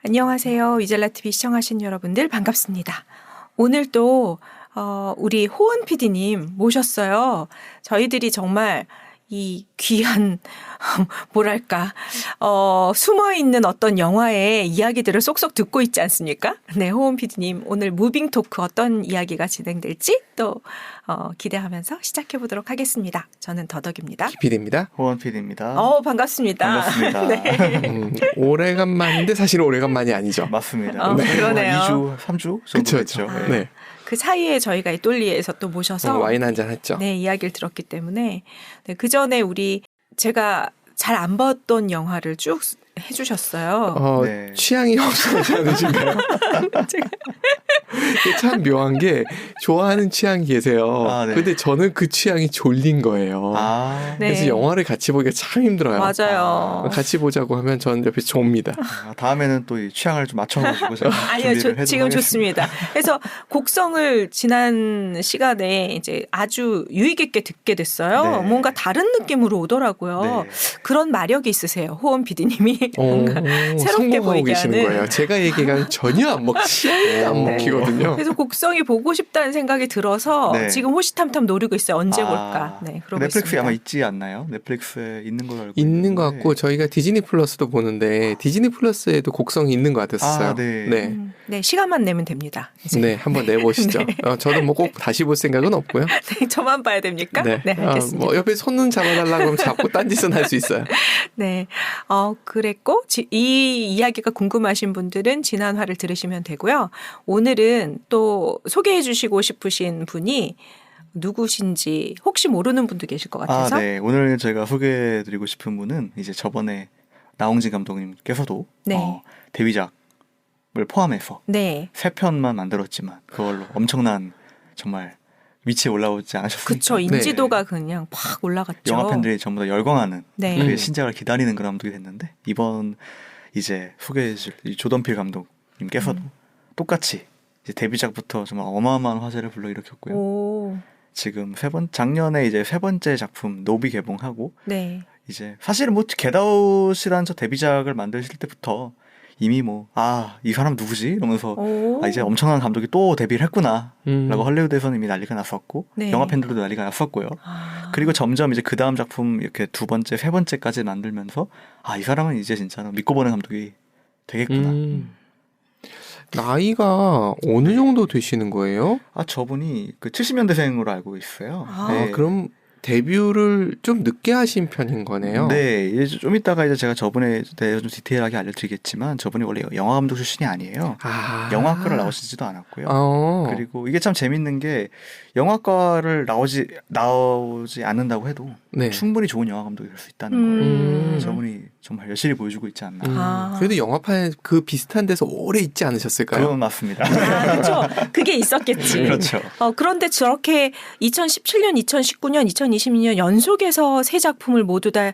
안녕하세요. 위젤라TV 시청하신 여러분들 반갑습니다. 오늘 또 우리 호은 PD님 모셨어요. 저희들이 정말 이 귀한 뭐랄까 숨어있는 어떤 영화의 이야기들을 쏙쏙 듣고 있지 않습니까? 네, 호은 PD님 오늘 무빙 토크 어떤 이야기가 진행될지 또 기대하면서 시작해 보도록 하겠습니다. 저는 더덕입니다. PD입니다. 호원 PD입니다. 반갑습니다. 반갑습니다. 네. 오래간만인데 사실 오래간만이 아니죠. 맞습니다. 그러네요. 2주, 3주 정도 됐죠. 네. 그 사이에 저희가 이 똘리에서 또 모셔서 와인 한잔 했죠. 네, 이야기를 들었기 때문에 네, 그 전에 제가 잘 안 봤던 영화를 쭉 해주셨어요. 네. 취향이 없어지지 않으신가요? 이게 참 묘한 게 좋아하는 취향이 계세요. 네. 근데 저는 그 취향이 졸린 거예요. 네. 그래서 영화를 같이 보기가 참 힘들어요. 맞아요. 같이 보자고 하면 저는 옆에서 좁니다. 다음에는 또 이 취향을 좀 맞춰가지고 아니요, 지금 하겠습니다. 좋습니다. 그래서 곡성을 지난 시간에 이제 아주 유익 있게 듣게 됐어요. 네. 뭔가 다른 느낌으로 오더라고요. 네. 그런 마력이 있으세요. 호은 PD님이 뭔가 새롭게 성공하고 보이게 계시는 하는. 거예요. 제가 얘기가 전혀 안 네. 안 먹히거든요. 그래서 곡성이 보고 싶다는 생각이 들어서 네. 지금 호시탐탐 노리고 있어요. 언제 볼까. 네, 그러고 넷플릭스에 있습니다. 아마 있지 않나요? 넷플릭스에 있는 걸로 알고 있는 것 있는데. 같고 저희가 디즈니 플러스도 보는데 디즈니 플러스에도 곡성이 있는 것 같았어요. 네. 네, 시간만 내면 됩니다. 이제. 네, 한번 내보시죠. 네. 저도 뭐 꼭 다시 볼 생각은 없고요. 네, 저만 봐야 됩니까? 네, 알겠습니다. 뭐 옆에 손은 잡아달라고 하면 잡고 딴짓은 할 수 있어요. 네, 그랬고 이 이야기가 궁금하신 분들은 지난 화를 들으시면 되고요. 오늘은 또 소개해 주시고 싶으신 분이 누구신지 혹시 모르는 분도 계실 것 같아서. 네. 오늘 제가 소개해드리고 싶은 분은 이제 저번에 나홍진 감독님께서도 네. 데뷔작을 포함해서 네. 3편만 만들었지만 그걸로 엄청난 정말 위치에 올라오지 않으셨습니까? 그쵸. 인지도가 그냥 팍 올라갔죠. 영화 팬들이 전부 다 열광하는 네. 그의 신작을 기다리는 그런 감독이 됐는데 이번 이제 소개해줄 이 조던필 감독님께서도 똑같이 이제 데뷔작부터 정말 어마어마한 화제를 불러일으켰고요. 오. 지금 작년에 이제 3번째 작품 노비 개봉하고 네. 이제 사실은 뭐 겟아웃이라는 저 데뷔작을 만드실 때부터 이미 이 사람 누구지? 이러면서 오. 이제 엄청난 감독이 또 데뷔를 했구나 라고 헐리우드에서는 이미 난리가 났었고 네. 영화 팬들도 난리가 났었고요. 그리고 점점 이제 그 다음 작품 이렇게 2번째, 3번째까지 만들면서 이 사람은 이제 진짜로 믿고 보는 감독이 되겠구나. 나이가 어느 정도 되시는 거예요? 저분이 그 70년대생으로 알고 있어요. 네. 그럼 데뷔를 좀 늦게 하신 편인 거네요. 네, 이제 좀 이따가 이제 제가 저분에 대해서 좀 디테일하게 알려드리겠지만 저분이 원래 영화 감독 출신이 아니에요. 영화과를 나오시지도 않았고요. 그리고 이게 참 재밌는 게 영화과를 나오지 않는다고 해도 네. 충분히 좋은 영화 감독이 될 수 있다는 걸 저분이 정말 열심히 보여주고 있지 않나. 그래도 영화판에 그 비슷한 데서 오래 있지 않으셨을까요? 그건 맞습니다. 그렇죠. 그게 있었겠지. 그렇죠. 그런데 저렇게 2017년, 2019년, 2022년 연속해서 세 작품을 모두 다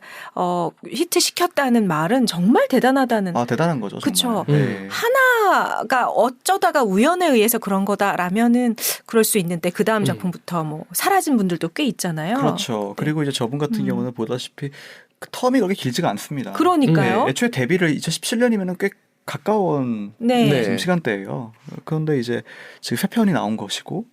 히트시켰다는 말은 정말 대단하다는. 대단한 거죠. 그렇죠. 네. 하나가 어쩌다가 우연에 의해서 그런 거다라면은 그럴 수 있는데 그 다음 작품부터 사라진 분들도 꽤 있잖아요. 그렇죠. 그리고 이제 저분 같은 경우는 보다시피 그 텀이 그렇게 길지가 않습니다. 그러니까요. 네, 애초에 데뷔를 2017년이면 꽤 가까운 지금 시간대예요. 그런데 이제 지금 3편이 나온 것이고,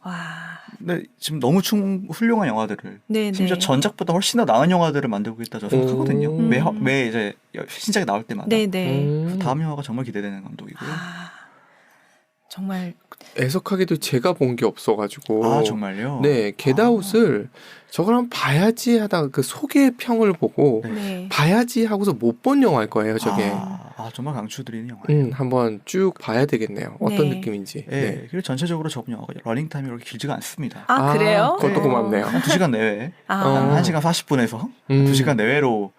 근데 지금 너무 훌륭한 영화들을 심지어 전작보다 훨씬 더 나은 영화들을 만들고 있다 저는 생각하거든요. 매 이제 신작이 나올 때마다. 다음 영화가 정말 기대되는 감독이고요. 정말 애석하게도 제가 본 게 없어가지고. 정말요? 네, 겟아웃을 저걸 한번 봐야지 하다가 그 소개평을 보고 봐야지 하고서 못 본 영화일 거예요, 저게. 정말 강추드리는 영화예요. 한번 쭉 봐야 되겠네요. 어떤 느낌인지. 네. 그리고 전체적으로 저번 영화가 러닝타임이 그렇게 길지가 않습니다. 그래요? 그것도 고맙네요. 한 2시간 내외, 한 1시간 40분에서 2시간 내외로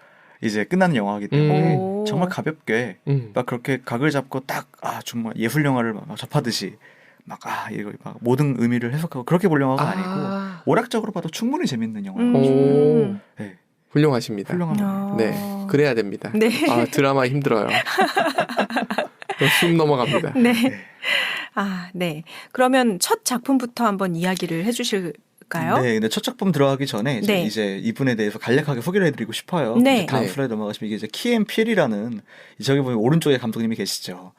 이제 끝나는 영화이기 때문에 정말 가볍게 막 그렇게 각을 잡고 딱 정말 예술 영화를 막 접하듯이 이거 모든 의미를 해석하고 그렇게 볼 영화가 아니고 오락적으로 봐도 충분히 재밌는 영화예요. 네. 훌륭하십니다. 훌륭합니다. 네, 그래야 됩니다. 네. 드라마 힘들어요. 숨 넘어갑니다. 네. 네. 그러면 첫 작품부터 한번 이야기를 해주실 볼까요? 네, 근데 첫 작품 들어가기 전에 이제 이분에 대해서 간략하게 소개를 해드리고 싶어요. 네. 다음 슬라이드 넘어가시면 이게 이제 키앤필이라는 저기 보면 오른쪽에 감독님이 계시죠.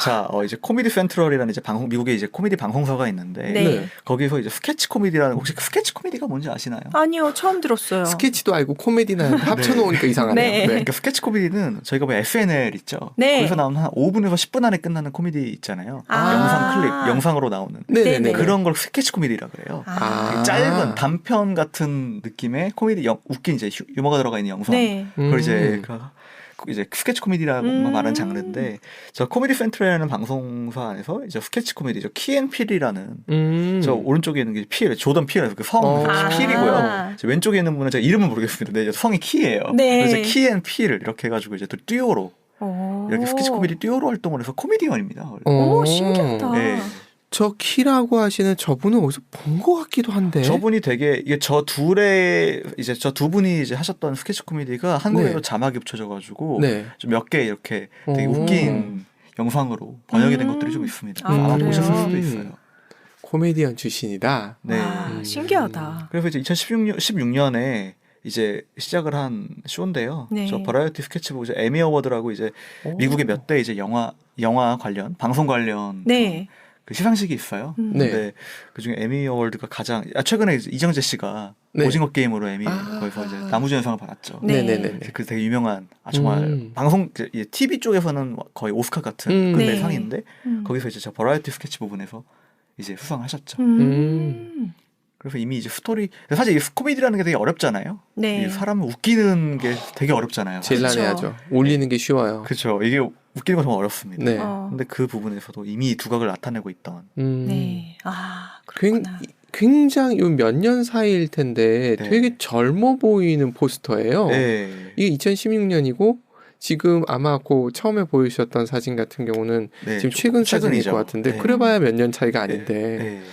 자, 이제 코미디 센트럴이라는 이제 미국의 이제 코미디 방송사가 있는데 거기서 이제 스케치 코미디라는 혹시 스케치 코미디가 뭔지 아시나요? 아니요, 처음 들었어요. 스케치도 알고 코미디는 합쳐놓으니까 이상하네요. 네. 그러니까 스케치 코미디는 저희가 뭐 SNL 있죠. 거기서 나오는 한 5분에서 10분 안에 끝나는 코미디 있잖아요. 영상 클립, 영상으로 나오는 그런 걸 스케치 코미디라 그래요. 짧은 단편 같은 느낌의 코미디, 웃긴 이제 유머가 들어가 있는 영상. 그걸 이제 스케치 코미디라고 말하는 장르인데, 저 코미디 센트럴이라는 방송사 안에서 이제 스케치 코미디죠. 키앤필이라는 저 오른쪽에 있는 게 필, 조던 필이라서 그 성 필이고요. 왼쪽에 있는 분은 제가 이름은 모르겠습니다. 근데 성이 키예요. 그래서 키앤필 이렇게 해가지고 이제 또 듀오로 이렇게 스케치 코미디 듀오로 활동을 해서 코미디언입니다. 오, 신기하다. 네. 저 키라고 하시는 저분은 어디서 본 것 같기도 한데. 저분이 되게 이게 저 두 분이 이제 하셨던 스케치 코미디가 한국에도 자막이 붙여져가지고 좀 몇 개 이렇게 되게 웃긴 영상으로 번역이 된 것들이 좀 있습니다. 아마 보셨을 수도 있어요. 코미디언 출신이다. 네. 신기하다. 그래서 이제 2016년에 이제 시작을 한 쇼인데요. 저 버라이어티 스케치북 이제 에미 어워드라고 이제 미국의 몇 대 이제 영화 관련 방송 관련 그 시상식이 있어요. 근데 그중에 에미 어워드가 가장 최근에 이제 이정재 씨가 오징어 게임으로 에미 거기서 이제 나무주연상을 받았죠. 네네네. 그 되게 유명한 정말 방송 TV 쪽에서는 거의 오스카 같은 그런 상인데 거기서 이제 저 버라이어티 스케치 부분에서 이제 수상하셨죠. 그래서 이미 이제 스토리 사실 이 코미디라는 게 되게 어렵잖아요. 사람을 웃기는 게 되게 어렵잖아요. 제일 난해하죠. 올리는 게 쉬워요. 그렇죠. 이게 웃기는 건 정말 어렵습니다. 근데 그 부분에서도 이미 두각을 나타내고 있던. 그렇구나. 굉장히 몇 년 사이일 텐데 되게 젊어 보이는 포스터예요. 이게 2016년이고 지금 아마 그 처음에 보여주셨던 사진 같은 경우는 지금 최근 사진일 것 같은데 그래봐야 몇 년 차이가 아닌데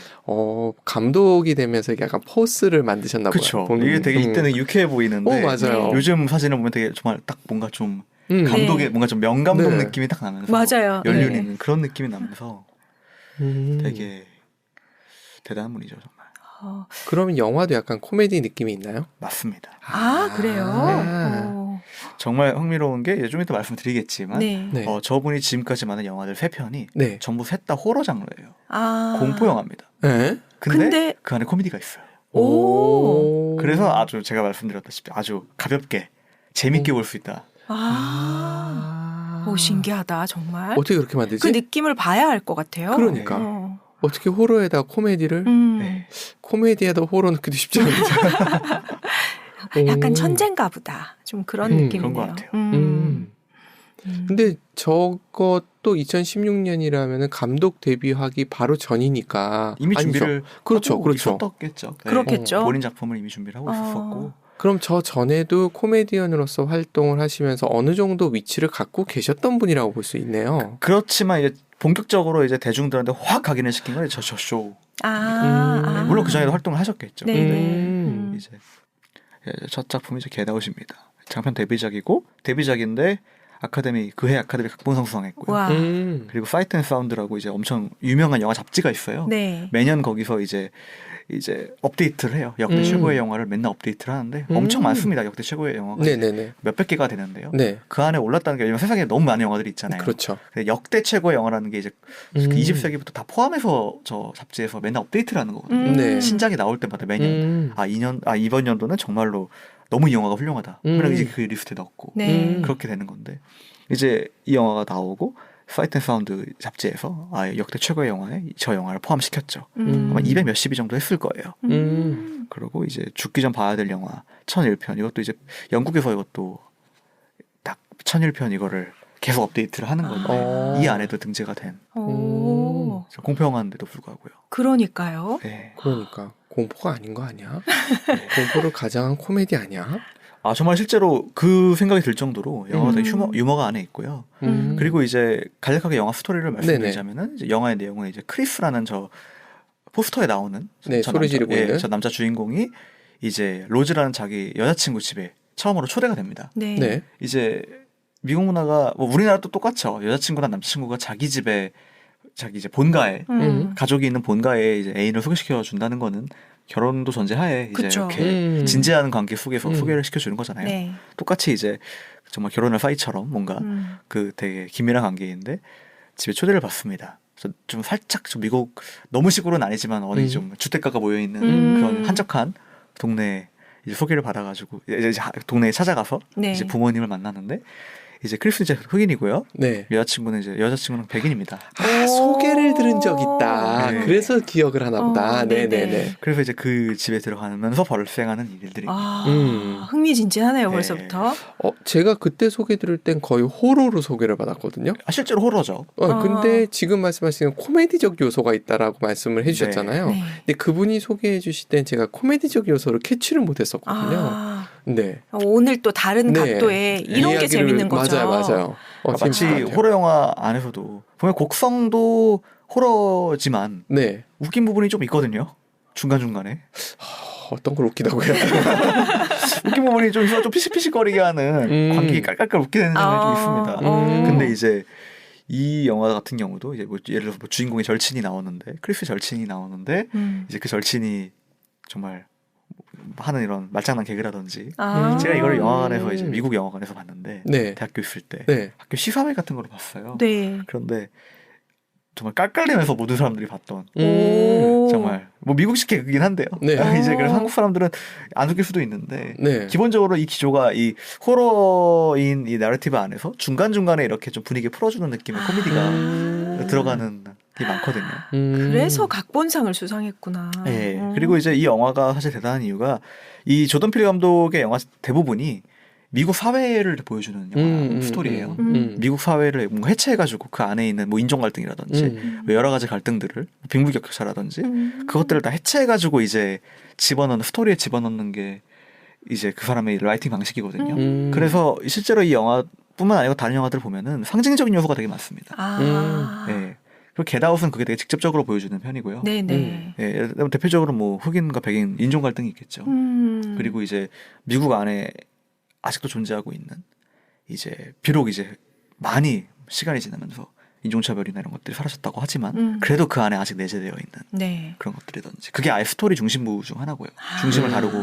감독이 되면서 이게 약간 포스를 만드셨나 봐요. 그렇죠. 이게 되게 이때는 유쾌해 보이는데 맞아요. 요즘 사진을 보면 되게 정말 딱 뭔가 좀 감독의 뭔가 좀 명감독 느낌이 딱 나면서 연륜 있는 그런 느낌이 나면서 되게 대단한 분이죠 정말. 그러면 영화도 약간 코미디 느낌이 있나요? 맞습니다. 그래요? 정말 흥미로운 게 좀 이따 말씀드리겠지만 저분이 지금까지 만든 영화들 3편이 전부 셋 다 호러 장르예요. 공포 영화입니다. 근데 그 안에 코미디가 있어요. 그래서 아주 제가 말씀드렸다시피 아주 가볍게 재밌게 볼 수 있다. 신기하다 정말. 어떻게 그렇게 만들지? 그 느낌을 봐야 할 것 같아요. 그러니까 어떻게 호러에다 코미디를 코미디에다 호러 넣기도 쉽지 않은데 약간 천재인가 보다. 좀 그런 느낌이네요. 그런 것 같아요. 근데 저것도 2016년이라면 감독 데뷔하기 바로 전이니까 이미 준비를 그렇죠. 있었겠죠. 그렇겠죠. 본인 작품을 이미 준비를 하고 있었고. 그럼 저 전에도 코미디언으로서 활동을 하시면서 어느 정도 위치를 갖고 계셨던 분이라고 볼 수 있네요. 그렇지만 이제 본격적으로 이제 대중들한테 확 각인을 시킨 건 저 쇼. 물론 그 전에도 활동을 하셨겠죠. 근데 이제 첫 작품이 이제 겟아웃입니다. 장편 데뷔작이고 데뷔작인데 그해 아카데미 각본상 수상했고요. 그리고 사이트 앤 사운드라고 이제 엄청 유명한 영화 잡지가 있어요. 매년 거기서 이제 업데이트를 해요. 역대 최고의 영화를 맨날 업데이트를 하는데 엄청 많습니다. 역대 최고의 영화가 몇백 개가 되는데요. 그 안에 올랐다는 게 왜냐면 세상에 너무 많은 영화들이 있잖아요. 그렇죠. 역대 최고의 영화라는 게 이제 그 20세기부터 다 포함해서 저 잡지에서 맨날 업데이트를 하는 거거든요. 신작이 나올 때마다 매년 이번 연도는 정말로 너무 이 영화가 훌륭하다. 그럼 이제 그 리스트에 넣고 그렇게 되는 건데 이제 이 영화가 나오고 사이트 앤 사운드 잡지에서 역대 최고의 영화에 저 영화를 포함시켰죠. 아마 200 몇십위 정도 했을 거예요. 그리고 이제 죽기 전 봐야 될 영화 1001편 이것도 이제 영국에서 이것도 딱 1001편 이거를 계속 업데이트를 하는 건데 이 안에도 등재가 된 공포 영화인데도 불구하고요. 그러니까요. 그러니까 공포가 아닌 거 아니야? 공포를 가장한 코미디 아니야? 정말 실제로 그 생각이 들 정도로 영화가 되게 유머가 안에 있고요. 그리고 이제 간략하게 영화 스토리를 말씀드리자면은 이제 영화의 내용은 이제 크리스라는 저 포스터에 나오는 소리 지르고 있는 저 남자 주인공이 이제 로즈라는 자기 여자친구 집에 처음으로 초대가 됩니다. 이제 미국 문화가 뭐 우리나라도 똑같죠. 여자친구나 남자친구가 자기 집에 자기 이제 본가에 가족이 있는 본가에 이제 애인을 소개시켜 준다는 거는 결혼도 전제하에 이제 그쵸. 이렇게 진지한 관계 속에서 소개를 시켜주는 거잖아요. 네. 똑같이 이제 정말 결혼할 사이처럼 뭔가 그 되게 긴밀한 관계인데 집에 초대를 받습니다. 그래서 좀 살짝 좀 미국 너무 시골은 아니지만 어디 좀 주택가가 모여 있는 그런 한적한 동네 이제 소개를 받아가지고 이제 동네에 찾아가서 네. 이제 부모님을 만나는데 이제 크리스 이제 흑인이고요. 네. 여자친구는 백인입니다. 소개를 들은 적 있다. 네. 그래서 기억을 하나 보다. 네네네. 그래서 이제 그 집에 들어가면서 발생하는 일들입니다. 흥미진진하네요, 벌써부터. 제가 그때 소개 들을 땐 거의 호러로 소개를 받았거든요. 실제로 호러죠. 근데 지금 말씀하시는 코미디적 요소가 있다라고 말씀을 해주셨잖아요. 네. 근데 그분이 소개해 주실 땐 제가 코미디적 요소를 캐치를 못했었거든요. 네. 오늘 또 다른 각도에 이런 게 재밌는 거죠. 맞아요. 마치 호러 영화 안에서도 보면 곡성도 호러지만 네. 웃긴 부분이 좀 있거든요. 중간중간에. 어떤 걸 웃기다고 해요? 웃긴 부분이 좀 피식피식거리게 하는 관객이 깔깔깔 웃게 되는 장면이 좀 있습니다. 근데 이제 이 영화 같은 경우도 이제 뭐 예를 들어서 뭐 주인공의 절친이 나오는데 크리스 절친이 나오는데 이제 그 절친이 정말 하는 이런 말장난 개그라든지 제가 이거를 영화관에서 이제 미국 영화관에서 봤는데 네. 대학교 있을 때 네. 학교 시사회 같은 거를 봤어요. 네. 그런데 정말 깔깔대면서 모든 사람들이 봤던 정말 뭐 미국식 개그긴 한데요. 네. 이제 그래서 한국 사람들은 안 웃길 수도 있는데 네. 기본적으로 이 기조가 이 호러인 이 나래티브 안에서 중간중간에 이렇게 좀 분위기 풀어주는 느낌의 코미디가 들어가는 게 많거든요. 그래서 각본상을 수상했구나. 네. 그리고 이제 이 영화가 사실 대단한 이유가 이 조던 필 감독의 영화 대부분이 미국 사회를 보여주는 영화 스토리예요. 미국 사회를 뭔가 해체해가지고 그 안에 있는 뭐 인종 갈등이라든지 여러 가지 갈등들을 빈부격차라든지 그것들을 다 해체해가지고 이제 스토리에 집어넣는 게 이제 그 사람의 라이팅 방식이거든요. 그래서 실제로 이 영화뿐만 아니고 다른 영화들을 보면은 상징적인 요소가 되게 많습니다. 네. 그리고 겟아웃은 그게 되게 직접적으로 보여주는 편이고요. 네네. 예, 대표적으로 뭐 흑인과 백인 인종 갈등이 있겠죠. 그리고 이제 미국 안에 아직도 존재하고 있는 이제 비록 이제 많이 시간이 지나면서 인종차별이나 이런 것들이 사라졌다고 하지만 그래도 그 안에 아직 내재되어 있는 그런 것들이든지 그게 아예 스토리 중심부 중 하나고요. 중심을 다루고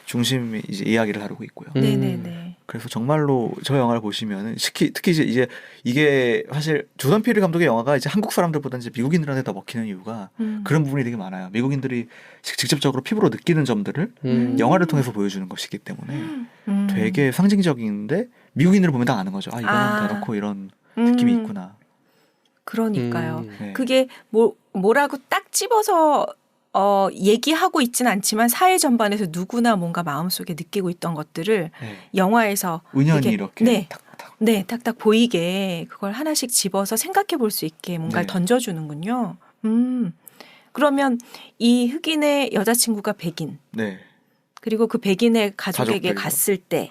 중심이 이제 이야기를 다루고 있고요. 네네네. 그래서 정말로 저 영화를 보시면은 특히 이제 이게 사실 조던 필 감독의 영화가 이제 한국 사람들보다 이제 미국인들한테 더 먹히는 이유가 그런 부분이 되게 많아요. 미국인들이 직접적으로 피부로 느끼는 점들을 영화를 통해서 보여주는 것이기 때문에 되게 상징적인데 미국인들을 보면 다 아는 거죠. 이거는 대놓고 이런 느낌이 있구나. 그러니까요. 네. 그게 뭐라고 딱 집어서 얘기하고 있진 않지만 사회 전반에서 누구나 뭔가 마음속에 느끼고 있던 것들을 영화에서 은연히 이렇게 탁탁 보이게 그걸 하나씩 집어서 생각해 볼 수 있게 뭔가를 던져주는군요. 그러면 이 흑인의 여자친구가 백인. 네. 그리고 그 백인의 가족에게 갔을 때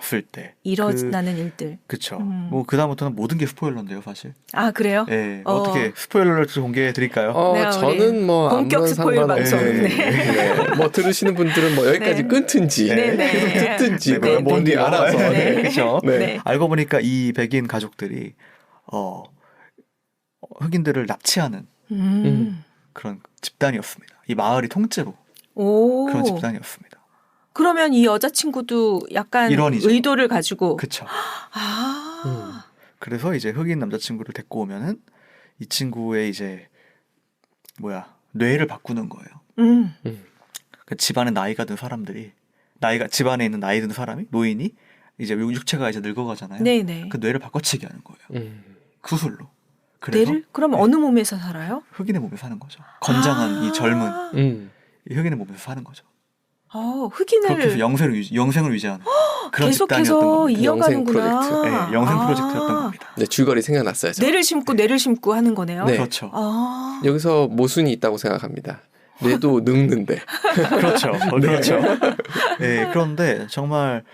일어나는 일들. 그렇죠. 뭐 그다음부터는 모든 게 스포일러인데요, 사실. 아, 그래요? 네. 어떻게 스포일러를 공개해 드릴까요? 저는 뭐 본격 스포일 방송. 뭐 들으시는 분들은 뭐 여기까지 끊든지 계속 듣든지 뭔지 알아서. 그렇죠. 알고 보니까 이 백인 가족들이 흑인들을 납치하는 그런 집단이었습니다. 이 마을이 통째로 그런 집단이었습니다. 그러면 이 여자친구도 약간 일원이죠. 의도를 가지고. 그렇죠. 그래서 이제 흑인 남자친구를 데리고 오면은 이 친구의 이제 뇌를 바꾸는 거예요. 그 집안에 나이가 든 사람들이 집안에 있는 나이 든 사람이 노인이 이제 육체가 이제 늙어가잖아요. 네네. 그 뇌를 바꿔치기 하는 거예요. 구술로. 그래서 뇌를? 그럼 어느 몸에서 살아요? 흑인의 몸에 사는 거죠. 건장한 이 젊은 이 흑인의 몸에서 사는 거죠. 흑인을 그렇게 해서 영생을 유지하는 그런 집단이었던 계속해서 겁니다. 이어가는구나. 네, 영생 프로젝트였던 겁니다. 네, 줄거리 생각났어요. 뇌를 심고 하는 거네요. 네. 그렇죠. 여기서 모순이 있다고 생각합니다. 뇌도 늙는데. 그렇죠. 그렇죠. 네, 그런데 정말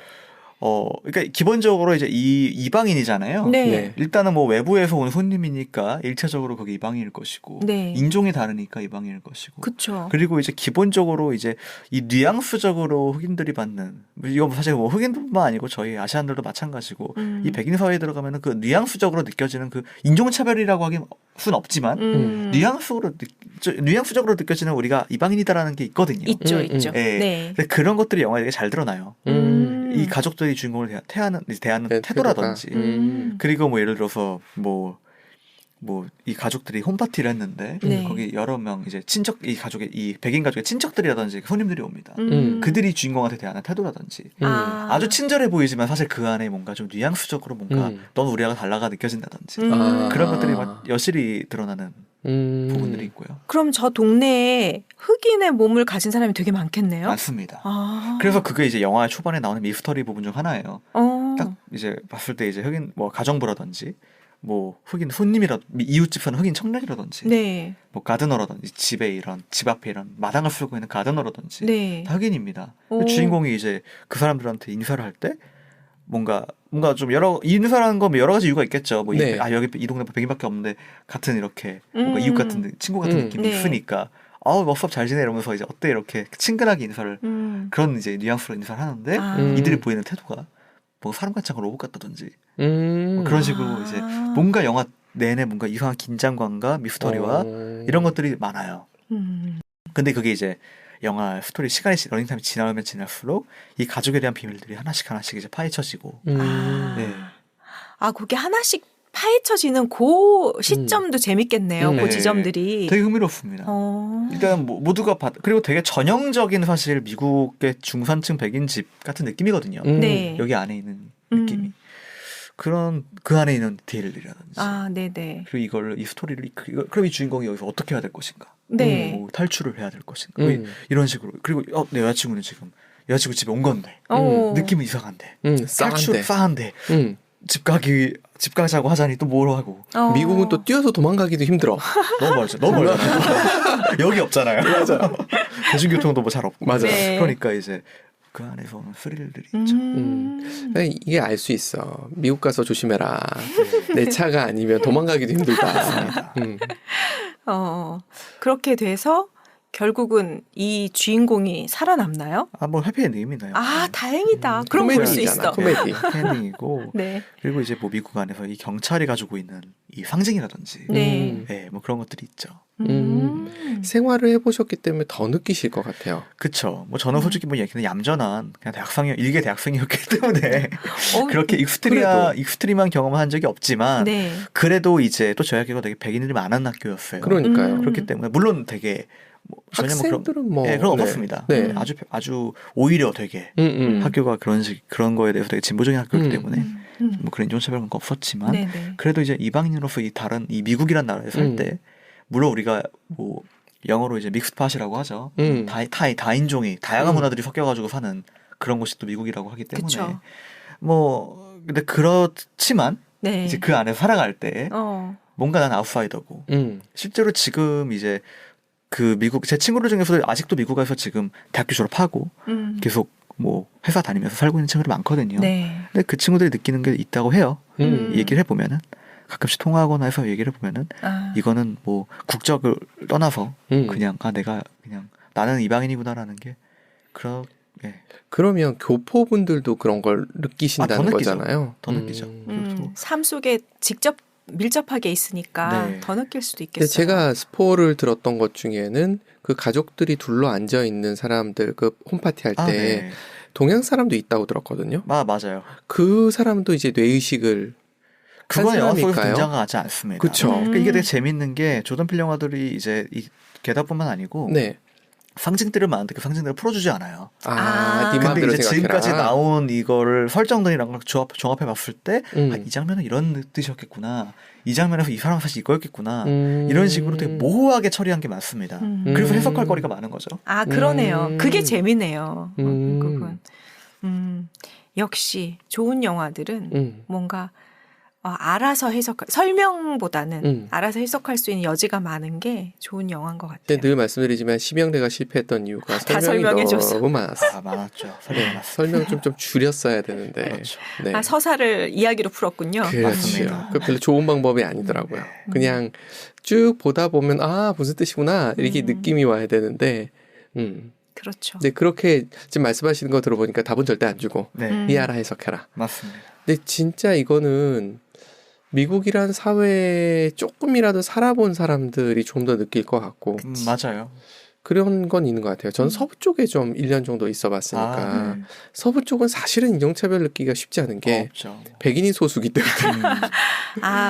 그러니까 기본적으로 이제 이방인이잖아요. 네. 일단은 뭐 외부에서 온 손님이니까 1차적으로 그게 이방인일 것이고 네. 인종이 다르니까 이방인일 것이고. 그렇죠. 그리고 이제 기본적으로 이제 이 뉘앙스적으로 흑인들이 받는 이거 사실 뭐 흑인뿐만 아니고 저희 아시안들도 마찬가지고 이 백인 사회에 들어가면은 그 뉘앙스적으로 느껴지는 그 인종차별이라고 하긴 수는 없지만 뉘앙스적으로 느껴지는 우리가 이방인이다라는 게 있거든요. 있죠. 네. 네. 근데 그런 것들이 영화에 되게 잘 드러나요. 이 가족들이 주인공을 대하는 태도라든지 그리고 뭐 예를 들어서 뭐 이 가족들이 홈파티를 했는데 거기 여러 명 이제 이 가족의 이 백인 가족의 친척들이라든지 손님들이 옵니다. 그들이 주인공한테 대하는 태도라든지 아주 친절해 보이지만 사실 그 안에 뭔가 좀 뉘앙스적으로 뭔가 넌 우리하고 달라가 느껴진다든지 그런 것들이 막 여실히 드러나는 부분들이 있고요. 그럼 저 동네에 흑인의 몸을 가진 사람이 되게 많겠네요. 많습니다. 그래서 그게 이제 영화의 초반에 나오는 미스터리 부분 중 하나예요. 딱 이제 봤을 때 이제 흑인 뭐 가정부라든지 뭐 흑인 손님이라 이웃집 사는 흑인 청년이라든지 뭐 가드너라든지 집 앞에 이런 마당을 쓸고 있는 가드너라든지 다 흑인입니다. 주인공이 이제 그 사람들한테 인사를 할 때 뭔가 좀 인사라는 거 뭐 여러 가지 이유가 있겠죠. 뭐 여기 이 동네 백인밖에 없는데 같은 이렇게 뭔가 이웃 같은 친구 같은 느낌이 있으니까 워썹 잘 지내 이러면서 이제 어때 이렇게 친근하게 인사를 그런 이제 뉘앙스로 인사를 하는데 이들이 보이는 태도가 뭐 사람 같지 않고 로봇 같다든지 뭐 그런 식으로 이제 뭔가 영화 내내 뭔가 이상한 긴장감과 미스터리와 이런 것들이 많아요. 근데 그게 이제 영화 스토리 러닝타임이 지나면 지날수록 이 가족에 대한 비밀들이 하나씩 이제 파헤쳐지고 그게 하나씩 파헤쳐지는 그 시점도 재밌겠네요. 그 지점들이 되게 흥미롭습니다. 일단 모두가 그리고 되게 전형적인 사실 미국의 중산층 백인 집 같은 느낌이거든요. 여기 안에 있는 느낌이 그런 그 안에 있는 디테일들이라든지 그리고 이 스토리를 그럼 이 주인공이 여기서 어떻게 해야 될 것인가? 뭐 탈출을 해야 될 것인가? 이런 식으로 그리고 내 여자친구는 지금 여자친구 집에 온 건데 느낌은 이상한데 싸한데 집 가자고 하자니 또 뭘 하고 미국은 또 뛰어서 도망가기도 힘들어. 너무 멀죠. 여기 없잖아요. 맞아. 대중교통도 뭐 잘 없고. 맞아. 그러니까 이제 그 안에서는 스릴들이 있죠. 이게 알 수 있어. 미국 가서 조심해라. 내 차가 아니면 도망가기도 힘들다. 그렇게 돼서 결국은 이 주인공이 살아남나요? 뭐 해피엔딩입니다. 다행이다. 그럼 볼 수 있어. 코미디. 해피엔딩이고 그리고 이제 뭐 미국 안에서 이 경찰이 가지고 있는 이 상징이라든지 뭐 그런 것들이 있죠. 생활을 해보셨기 때문에 더 느끼실 것 같아요. 그쵸. 뭐 저는 솔직히 뭐 얘기는 얌전한 그냥 일개 대학생이었기 때문에 그렇게 익스트림한 경험을 한 적이 없지만 그래도 이제 또 저희 학교가 되게 백인들이 많은 학교였어요. 그러니까요. 그렇기 때문에 물론 되게 학생들은 그런 없었습니다. 아주 오히려 되게 학교가 그런 거에 대해서 되게 진보적인 학교이기 때문에 뭐 그런 인종차별은 없었지만 그래도 이제 이방인으로서 이 미국이란 나라에 살 때 물론 우리가 뭐 영어로 이제 믹스팟이라고 하죠. 다인종이 다양한 문화들이 섞여가지고 사는 그런 곳이 또 미국이라고 하기 때문에 뭐 근데 그렇지만 이제 그 안에 살아갈 때 뭔가 난 아웃사이더고 실제로 지금 이제 그 미국 제 친구들 중에서도 아직도 미국에서 지금 대학교 졸업하고 계속 뭐 회사 다니면서 살고 있는 친구들이 많거든요. 근데 그 친구들이 느끼는 게 있다고 해요. 얘기를 해보면은 가끔씩 통화하거나 해서 얘기를 해보면은 이거는 뭐 국적을 떠나서 그냥 내가 그냥 나는 이방인이구나라는 게 그러면 교포분들도 그런 걸 느끼신다는 거잖아요. 더 느끼죠. 삶 속에 직접 밀접하게 있으니까 더 느낄 수도 있겠어요. 제가 스포를 들었던 것 중에는 그 가족들이 둘러 앉아 있는 사람들 그 홈파티 할 때 동양 사람도 있다고 들었거든요. 맞아요. 그 사람도 이제 뇌의식을 그건 영화 속에서 등장하지 않습니다. 그렇죠. 그러니까 이게 되게 재밌는 게 조던 필 영화들이 이제 이 게다뿐만 아니고 상징들을 많은데 그 상징들을 풀어주지 않아요. 근데 이제 지금까지 나온 이거를 설정들이랑 걸 종합해 봤을 때 이 장면은 이런 뜻이었겠구나. 이 장면에서 이 사람 사실 이거였겠구나. 이런 식으로 되게 모호하게 처리한 게 많습니다. 그래서 해석할 거리가 많은 거죠. 그러네요. 그게 재미네요. 그건. 역시 좋은 영화들은 뭔가 알아서 설명보다는 알아서 해석할 수 있는 여지가 많은 게 좋은 영화인 것 같아요. 늘 말씀드리지만 심영래가 실패했던 이유가 설명이 너무 많았어. 많았죠. 설명 좀 줄였어야 되는데. 그렇죠. 서사를 이야기로 풀었군요. 맞습니다. 그 별로 좋은 방법이 아니더라고요. 그냥 쭉 보다 보면 무슨 뜻이구나 이렇게 느낌이 와야 되는데. 그렇죠. 네, 그렇게 지금 말씀하시는 거 들어보니까 답은 절대 안 주고 이해하라 해석해라. 맞습니다. 근데 진짜 이거는 미국이란 사회에 조금이라도 살아본 사람들이 좀 더 느낄 것 같고. 맞아요. 그런 건 있는 것 같아요. 전 서부 쪽에 좀 1년 정도 있어 봤으니까 서부 쪽은 사실은 인종차별 느끼기가 쉽지 않은 게 백인이 소수기 때문에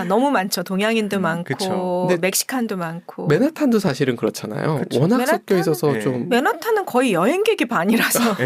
너무 많죠. 동양인도 많고 멕시칸도 많고 맨하탄도 사실은 그렇잖아요. 그쵸. 워낙 섞여 있어서 좀 맨하탄은 거의 여행객이 반이라서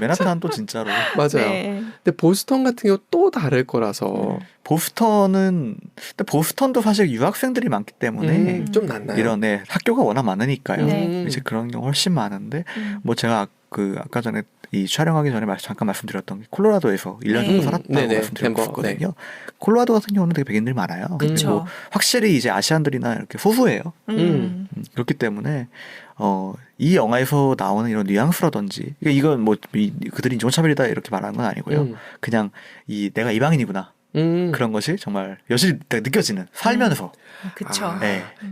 맨하탄도 진짜로 맞아요. 근데 보스턴 같은 경우 또 다를 거라서 보스턴도 사실 유학생들이 많기 때문에 좀 낫나요? 이런 학교가 워낙 많으니까요. 이제 그런 경우 훨씬 많은데 뭐 제가 아까 전에 이 촬영하기 전에 잠깐 말씀드렸던 게 콜로라도에서 1년 정도 살았다고 말씀드렸거든요. 콜로라도 같은 경우는 되게 백인들이 많아요. 그리고 확실히 이제 아시안들이나 이렇게 소수예요. 그렇기 때문에 이 영화에서 나오는 이런 뉘앙스라든지 이건 뭐 그들이 인종차별이다 이렇게 말하는 건 아니고요. 그냥 내가 이방인이구나. 그런 것이 정말 여실히 느껴지는 살면서. 그렇죠.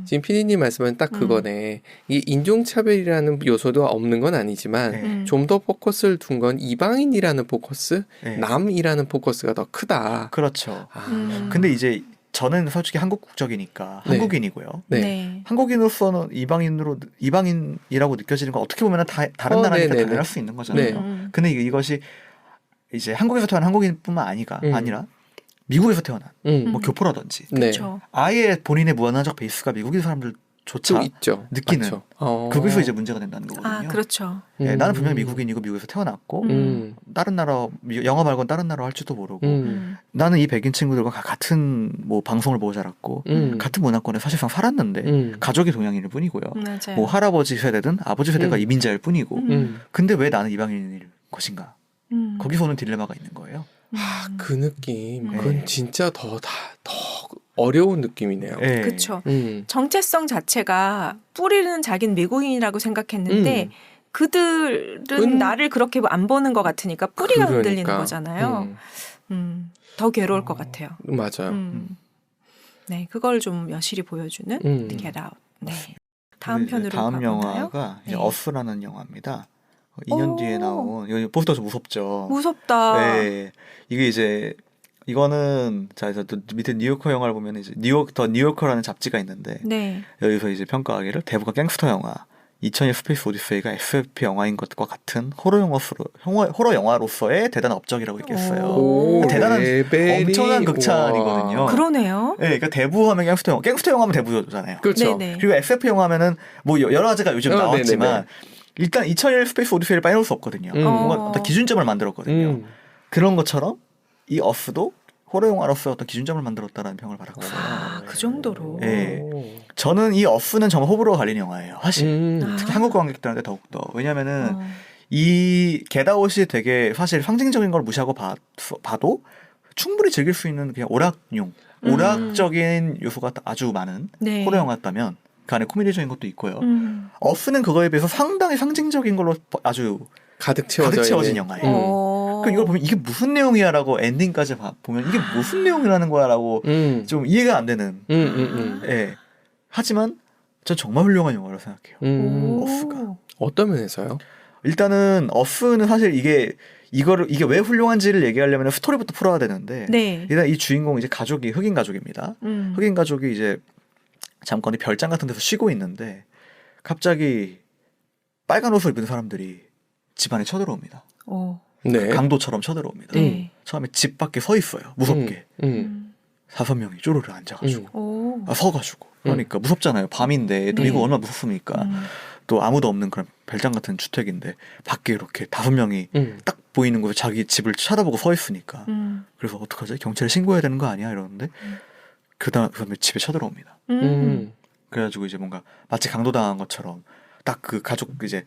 지금 피디님 말씀은 딱 그거네. 이 인종차별이라는 요소도 없는 건 아니지만 좀 더 포커스를 둔 건 이방인이라는 포커스, 남이라는 포커스가 더 크다. 그렇죠. 근데 이제 저는 솔직히 한국 국적이니까 한국인이고요. 한국인으로서는 이방인이라고 느껴지는 건 어떻게 보면 다른 나라니까 당연할 수 있는 거잖아요. 근데 이것이 이제 한국에서 태어난 한국인뿐만 아니라 미국에서 태어난 뭐 교포라든지 아예 본인의 문화적 베이스가 미국인 사람들조차 느끼는 거기서 이제 문제가 된다는 거거든요. 그렇죠. 나는 분명히 미국인이고 미국에서 태어났고 다른 나라 영어 말고는 다른 나라 할지도 모르고 나는 이 백인 친구들과 같은 뭐 방송을 보고 자랐고 같은 문화권에 사실상 살았는데 가족이 동양인일 뿐이고요. 뭐 할아버지 세대든 아버지 세대가 이민자일 뿐이고 근데 왜 나는 이방인일 것인가? 거기서 오는 딜레마가 있는 거예요. 그 느낌. 그건 진짜 더 어려운 느낌이네요. 그렇죠. 정체성 자체가 뿌리는 자기는 미국인이라고 생각했는데 그들은 나를 그렇게 안 보는 것 같으니까 뿌리가 흔들리는 거잖아요. 더 괴로울 것 같아요. 맞아요. 네, 그걸 좀 여실히 보여주는 Get Out. 네. 다음 편으로 다음 가볼까요? 영화가 이제 어스라는 영화입니다. 2년 뒤에 나온 이거 포스터가 무섭죠. 무섭다. 네, 이게 이제 이거는 자 그래서 밑에 뉴요커 영화를 보면 이제 더 뉴요커라는 잡지가 있는데 여기서 이제 평가하기를 대부가 갱스터 영화 2001 스페이스 오디세이가 SF 영화인 것과 같은 호러 영화로서의 대단한 업적이라고 얘기했어요. 대단한 엄청난 극찬이거든요. 그러네요. 네, 그러니까 대부하면 갱스터 영화면 대부잖아요. 그렇죠. 그리고 SF 영화면은 뭐 여러 가지가 요즘 나왔지만. 일단 2001 스페이스 오디세이를 빼놓을 수 없거든요. 뭔가 어떤 기준점을 만들었거든요. 그런 것처럼 이 어스도 호러 영화로서 어떤 기준점을 만들었다는 평을 받았거든요. 그 정도로. 네. 저는 이 어스는 정말 호불호가 갈리는 영화예요. 사실 특히 한국 관객들한테 더욱더. 왜냐면은 이 겟아웃이 되게 사실 상징적인 걸 무시하고 봐도 충분히 즐길 수 있는 그냥 오락적인 요소가 아주 많은 호러 영화였다면 그 안에 코미디적인 것도 있고요. 어스는 그거에 비해서 상당히 상징적인 걸로 아주 가득 채워진 영화예요. 그러니까 이걸 보면 이게 무슨 내용이야라고 엔딩까지 보면 이게 무슨 내용이라는 거야라고 좀 이해가 안 되는. 하지만 전 정말 훌륭한 영화라고 생각해요. 어스가. 어떤 면에서요? 일단은 어스는 사실 이게 왜 훌륭한지를 얘기하려면 스토리부터 풀어야 되는데 일단 이 주인공 이제 가족이 흑인 가족입니다. 흑인 가족이 이제 잠깐 별장 같은 데서 쉬고 있는데 갑자기 빨간 옷을 입은 사람들이 집 안에 쳐들어옵니다. 강도처럼 쳐들어옵니다. 처음에 집 밖에 서 있어요. 무섭게. 5명이 쪼르르 앉아가지고 서가지고 그러니까 무섭잖아요. 밤인데 또 이거 얼마나 무섭습니까? 또 아무도 없는 그런 별장 같은 주택인데 밖에 이렇게 5명이 딱 보이는 곳에 자기 집을 쳐다보고 서 있으니까 그래서 어떡하지? 경찰에 신고해야 되는 거 아니야? 이러는데 그 다음에 집에 쳐들어옵니다. 그래가지고 이제 뭔가 마치 강도당한 것처럼 딱 그 가족 이제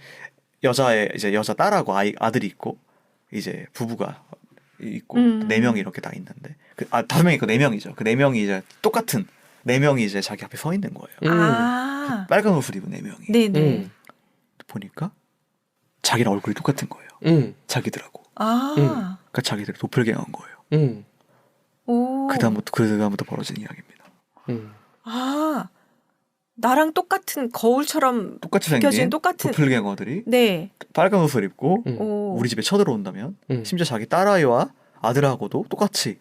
여자 딸하고 아들이 있고 이제 부부가 있고 4명이 이렇게 다 있는데 5명이 있고 4명이죠. 그 4명이 이제 똑같은 4명이 이제 자기 앞에 서 있는 거예요. 그 빨간 옷을 입은 4명이. 네네. 보니까 자기랑 얼굴이 똑같은 거예요. 자기들하고. 그러니까 자기들이 도플갱어인 거예요. 그다음부터 벌어진 이야기입니다. 나랑 똑같은 거울처럼 똑같이 생긴 도플갱어들이 빨간 옷을 입고 우리 집에 쳐들어온다면 심지어 자기 딸아이와 아들하고도 똑같이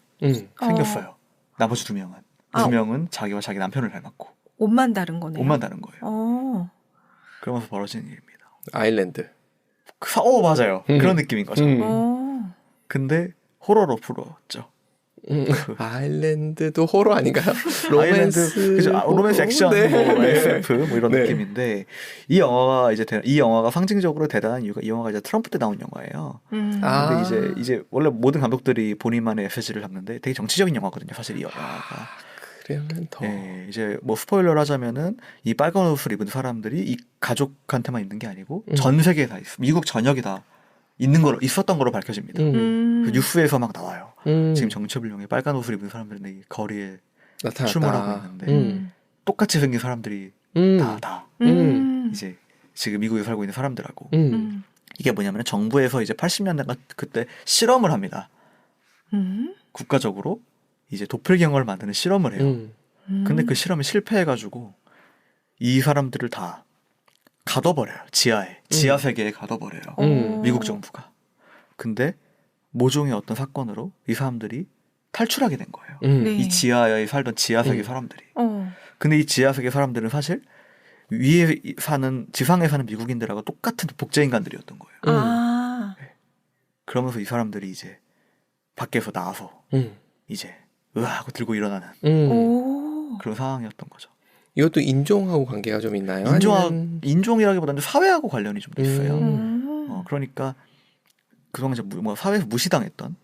생겼어요. 나머지 2명은. 두 명은 자기와 자기 남편을 닮았고. 옷만 다른 거네요. 옷만 다른 거예요. 그러면서 벌어진 일입니다. 아일랜드. 맞아요. 그런 느낌인 거죠. 근데 호러로 풀었죠. 아일랜드도 호러 아닌가요? 로맨스, 로맨스 액션, 네. 뭐 SF 뭐 이런 네. 느낌인데 이 영화가 상징적으로 대단한 이유가 이 영화가 이제 트럼프 때 나온 영화예요. 근데 이제 원래 모든 감독들이 본인만의 메시지를 담는데 되게 정치적인 영화거든요. 사실 이 영화가. 그러면 더. 네, 이제 뭐 스포일러를 하자면은 이 빨간 옷을 입은 사람들이 이 가족한테만 있는 게 아니고 전 세계에 다 있어. 미국 전역에 다 있었던 거로 밝혀집니다. 그 뉴스에서 막 나와요. 지금 정체불명의 빨간 옷을 입은 사람들이 거리에 출몰하고 있는데 똑같이 생긴 사람들이 다 이제 지금 미국에 살고 있는 사람들하고 이게 뭐냐면 정부에서 이제 80년대가 그때 실험을 합니다. 국가적으로 이제 도플갱어를 만드는 실험을 해요. 근데 그 실험이 실패해가지고 이 사람들을 다 가둬버려요. 지하 세계에 가둬버려요. 미국 정부가. 근데 모종의 어떤 사건으로 이 사람들이 탈출하게 된 거예요. 네. 이 지하에 살던 지하세계 사람들이. 근데 이 지하세계 사람들은 사실 지상에 사는 미국인들하고 똑같은 복제인간들이었던 거예요. 네. 그러면서 이 사람들이 이제 밖에서 나와서 이제 하고 들고 일어나는 그런 상황이었던 거죠. 이것도 인종하고 관계가 좀 있나요? 인종이라기보다는 사회하고 관련이 좀 있어요. 그러니까 그동안 이제 사회에서 무시당했던,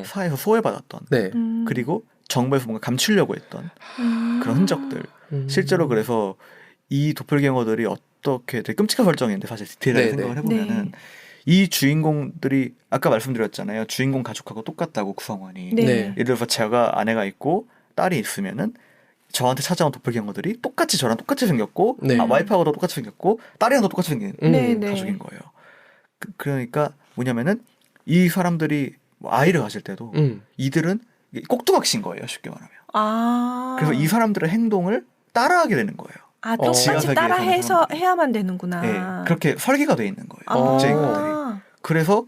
사회에서 소외받았던, 네. 그리고 정부에서 뭔가 감추려고 했던 그런 흔적들. 실제로 그래서 이 도플갱어들이 어떻게 되게 끔찍한 설정인데 사실 디테일하게 생각을 해보면은 네. 이 주인공들이 아까 말씀드렸잖아요. 주인공 가족하고 똑같다고 구성원이. 네. 예를 들어서 제가 아내가 있고 딸이 있으면은 저한테 찾아온 도플갱어들이 저랑 똑같이 생겼고 네. 와이프하고도 똑같이 생겼고 딸이랑도 똑같이 생긴 가족인 거예요. 그러니까 뭐냐면은 이 사람들이 아이를 가질 때도 이들은 꼭두각시인 거예요. 쉽게 말하면. 그래서 이 사람들의 행동을 따라하게 되는 거예요. 똑같이 따라해서 해야만 되는구나. 네, 그렇게 설계가 돼 있는 거예요. 복제인간들이. 그래서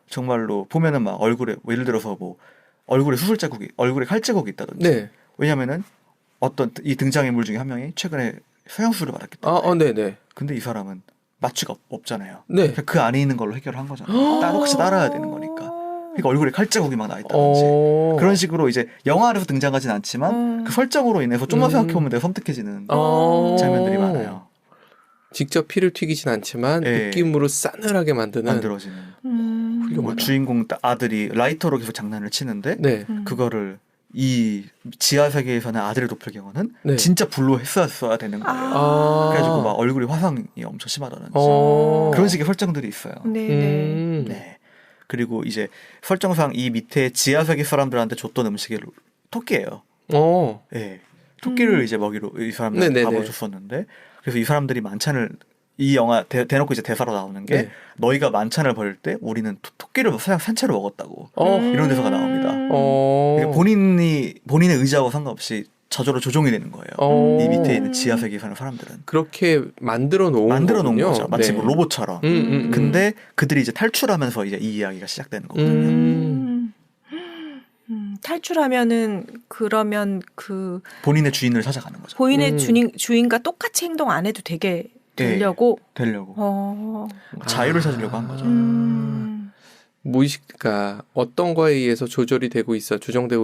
정말로 보면은 막 얼굴에 예를 들어서 뭐 얼굴에 수술 자국이, 얼굴에 칼 자국이 있다든지. 네. 왜냐면은 어떤 이 등장인물 중에 한 명이 최근에 성형수술을 받았기 때문에. 네네. 근데 이 사람은 마취가 없잖아요. 네. 그 안에 있는 걸로 해결한 거잖아요. 똑같이 따라야 되는 거니까. 그러니까 얼굴에 칼 자국이 막 나 있다든지. 그런 식으로 이제 영화에서 등장하진 않지만 그 설정으로 인해서 좀만 생각해보면 되게 섬뜩해지는 장면들이 많아요. 직접 피를 튀기진 않지만 네. 느낌으로 싸늘하게 만들어지는. 뭐 주인공 아들이 라이터로 계속 장난을 치는데 네. 그거를 이 지하 세계에서는 아들의 도플갱어는 네. 진짜 불로 했어야 되는 거예요. 그래가지고 막 얼굴이 화상이 엄청 심하다든지 그런 식의 설정들이 있어요. 네. 그리고 이제 설정상 이 밑에 지하 세계 사람들한테 줬던 음식이 토끼예요. 네. 토끼를 이제 먹이로 이 사람들 밥을 줬었는데 그래서 이 사람들이 만찬을 이 영화 대놓고 이제 대사로 나오는 게 네. 너희가 만찬을 벌일 때 우리는 토끼를 산채로 먹었다고 이런 대사가 나옵니다. 그러니까 본인의 의지하고 상관없이 저절로 조종이 되는 거예요. 이 밑에 있는 지하 세계에 사는 사람들은 그렇게 만들어 놓은 거죠. 마치 네. 뭐 로봇처럼. 근데 그들이 이제 탈출하면서 이제 이 이야기가 시작되는 거거든요. 탈출하면은 그러면 그 본인의 주인을 찾아가는 거죠. 본인의 주인과 똑같이 행동 안 해도 되려고. 네, 되려고. 자유를 찾으려고 한 거죠. 무의식가 어떤 거에 의해서 조정되고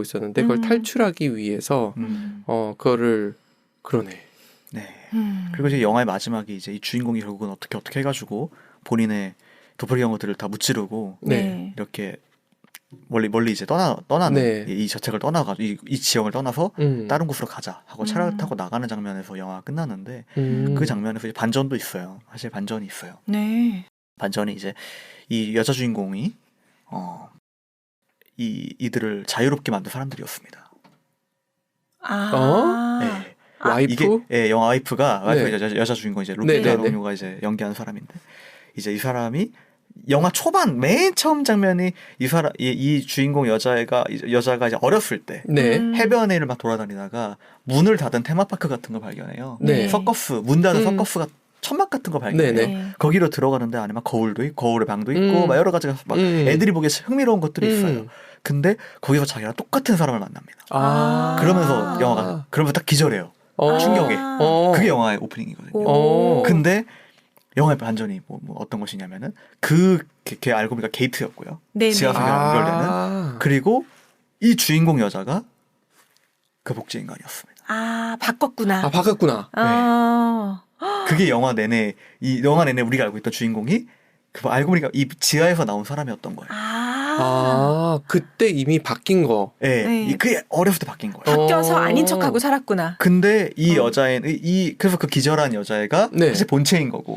있었는데 그걸 탈출하기 위해서 그거를 그러네. 네. 그리고 이제 영화의 마지막에 이제 이 주인공이 결국은 어떻게 해가지고 본인의 도플갱어들을 다 무찌르고 네. 이렇게 멀리 이제 떠나는 네. 이 저택을 떠나가지고 이 지역을 떠나서 다른 곳으로 가자 하고 차를 타고 나가는 장면에서 영화가 끝나는데 그 장면에서 이제 반전도 있어요. 사실 반전이 있어요. 네. 반전이 이제 이 여자 주인공이 이들을 자유롭게 만든 사람들이었습니다. 네. 와이프? 이게 영화 와이프가 네. 여자 주인공 이제 루피타 로뉴가 이제 연기하는 사람인데 이제 이 사람이 영화 초반 맨 처음 장면이 이 주인공 여자가 이제 어렸을 때 네. 해변에를 막 돌아다니다가 문을 닫은 테마파크 같은 걸 발견해요. 네. 서커스 문 닫은 서커스 천막 같은 거 발견해요. 네네. 거기로 들어가는데 안에 막 거울도 있고 거울에 방도 있고 막 여러 가지가 막 애들이 보기에 흥미로운 것들이 있어요. 근데 거기서 자기랑 똑같은 사람을 만납니다. 그러면서 영화가 그러면 딱 기절해요. 충격에. 그게 영화의 오프닝이거든요. 근데 영화의 반전이 뭐 어떤 것이냐면은 걔 알고 보니까 게이트였고요. 지하석이랑 연결되는. 그리고 이 주인공 여자가 그 복제 인간이었습니다. 바꿨구나. 바꿨구나. 네. 그게 영화 내내 우리가 알고 있던 주인공이 알고 보니까 이 지하에서 나온 사람이었던 거예요. 그때 이미 바뀐 거. 네. 그게 어렸을 때 바뀐 거예요. 바뀌어서 아닌 척하고 살았구나. 근데 이 그래서 그 기절한 여자애가 사실 본체인 거고.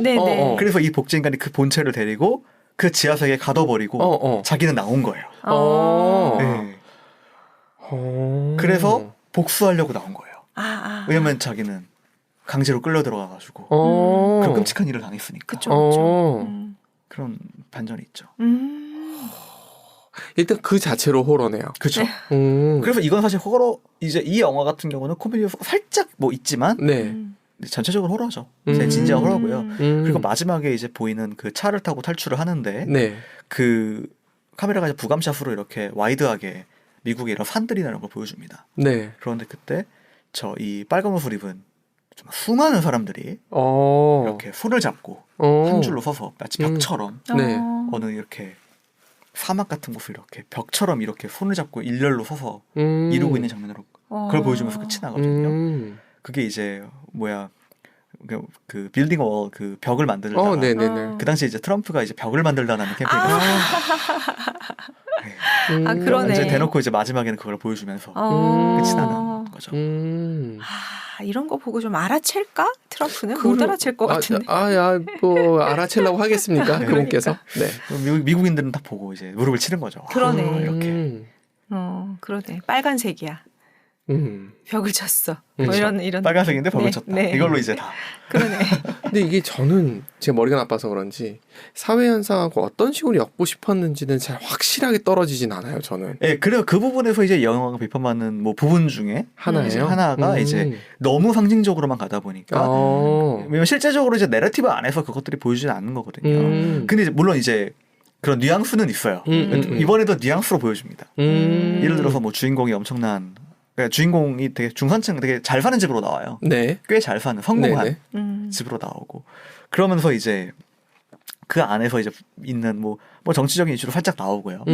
그래서 이 복제 인간이 그 본체를 데리고 그 지하석에 가둬버리고 자기는 나온 거예요. 네. 그래서 복수하려고 나온 거예요. 왜냐면 자기는 강제로 끌려 들어가가지고 그런 끔찍한 일을 당했으니까. 그쵸. 그런 반전이 있죠. 일단 그 자체로 호러네요. 그렇죠. 그래서 이건 사실 호러 이제 이 영화 같은 경우는 코미디 요소가 살짝 뭐 있지만 전체적으로 호러죠. 진지한 호러고요. 그리고 마지막에 이제 보이는 그 차를 타고 탈출을 하는데 그 카메라가 이제 부감샷으로 이렇게 와이드하게 미국의 이런 산들이나 이런 걸 보여줍니다. 그런데 그때 이 빨간 옷을 입은 좀 수많은 사람들이 이렇게 손을 잡고 한 줄로 서서 마치 벽처럼 어느 이렇게 사막 같은 곳을 이렇게 벽처럼 이렇게 손을 잡고 일렬로 서서 이루고 있는 장면으로 그걸 보여주면서 끝이 나거든요. 그게 이제 그 빌딩 월 그 벽을 만들다가 그 당시에 이제 트럼프가 이제 벽을 만들다라는 캠페인을 그러네. 이제 대놓고 이제 마지막에는 그걸 보여주면서 끝이 나는 거죠. 이런 거 보고 좀 알아챌까? 트럼프는 못 알아챌 것 같은데. 뭐 알아채려고 하겠습니까? 그분께서. 미국인들은 다 보고 이제 무릎을 치는 거죠. 그러네. 이렇게. 그러네. 빨간색이야. 벽을 쳤어. 그렇죠. 뭐 이런 빨간색인데 벽을 쳤다. 이걸로 이제 다. 그러네. 근데 이게 저는 제 머리가 나빠서 그런지 사회 현상하고 어떤 식으로 엮고 싶었는지는 잘 확실하게 떨어지진 않아요. 저는. 그래요. 그 부분에서 이제 영화가 비판받는 뭐 부분 중에 하나예요. 하나가 이제 너무 상징적으로만 가다 보니까 왜냐면 실제적으로 이제 내러티브 안에서 그것들이 보여주지 않는 거거든요. 근데 이제 물론 이제 그런 뉘앙스는 있어요. 이번에도 뉘앙스로 보여줍니다. 예를 들어서 뭐 주인공이 엄청난 그러니까 주인공이 되게 중산층 되게 잘 사는 집으로 나와요. 꽤 잘 사는 성공한 집으로 나오고 그러면서 이제 그 안에서 이제 있는 뭐 정치적인 이슈로 살짝 나오고요.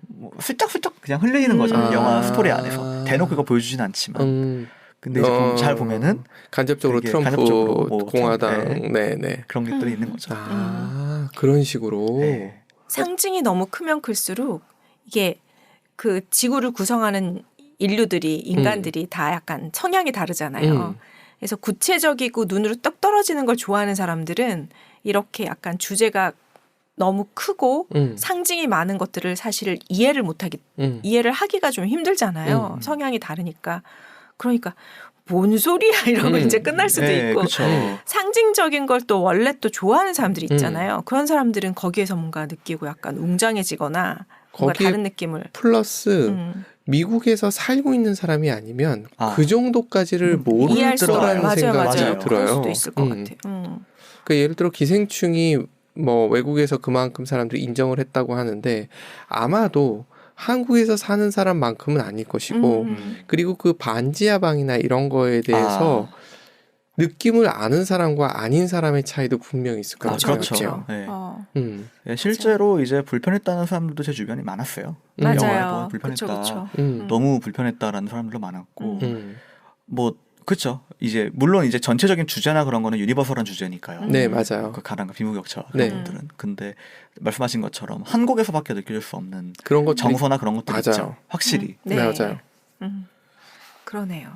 뭐 슬쩍슬쩍 그냥 흘리는 거죠. 영화 스토리 안에서 대놓고 이거 보여주진 않지만. 근데 이제 잘 보면은 간접적으로 트럼프 간접적으로 공화당 그런 것들이 있는 거죠. 그런 식으로 상징이 너무 크면 클수록 이게 그 지구를 구성하는 인간들이 다 약간 성향이 다르잖아요. 그래서 구체적이고 눈으로 떡 떨어지는 걸 좋아하는 사람들은 이렇게 약간 주제가 너무 크고 상징이 많은 것들을 사실 이해를 하기가 좀 힘들잖아요. 성향이 다르니까. 그러니까 뭔 소리야 이러고 이제 끝날 수도 있고 상징적인 걸 또 원래 또 좋아하는 사람들이 있잖아요. 그런 사람들은 거기에서 뭔가 느끼고 약간 웅장해지거나 뭔가 다른 느낌을 플러스 미국에서 살고 있는 사람이 아니면 그 정도까지를 모를 거라는 생각이 들어요. 그럴 수도 있을 것 같아요. 그러니까 예를 들어 기생충이 뭐 외국에서 그만큼 사람들이 인정을 했다고 하는데 아마도 한국에서 사는 사람만큼은 아닐 것이고 그리고 그 반지하방이나 이런 거에 대해서 느낌을 아는 사람과 아닌 사람의 차이도 분명히 있을 거라고 생각해요. 실제로 이제 불편했다는 사람들도 제 주변에 많았어요. 맞아요. 불편했다. 너무 불편했다라는 사람들도 많았고 뭐 그렇죠. 이제 물론 이제 전체적인 주제나 그런 거는 유니버설한 주제니까요. 네, 맞아요. 그 가난과 비무격차 그런 분들은. 근데 말씀하신 것처럼 한국에서밖에 느낄 수 없는 그런 것 정서나 그런 것들이 맞아요. 있죠. 확실히. 네, 맞아요. 그러네요.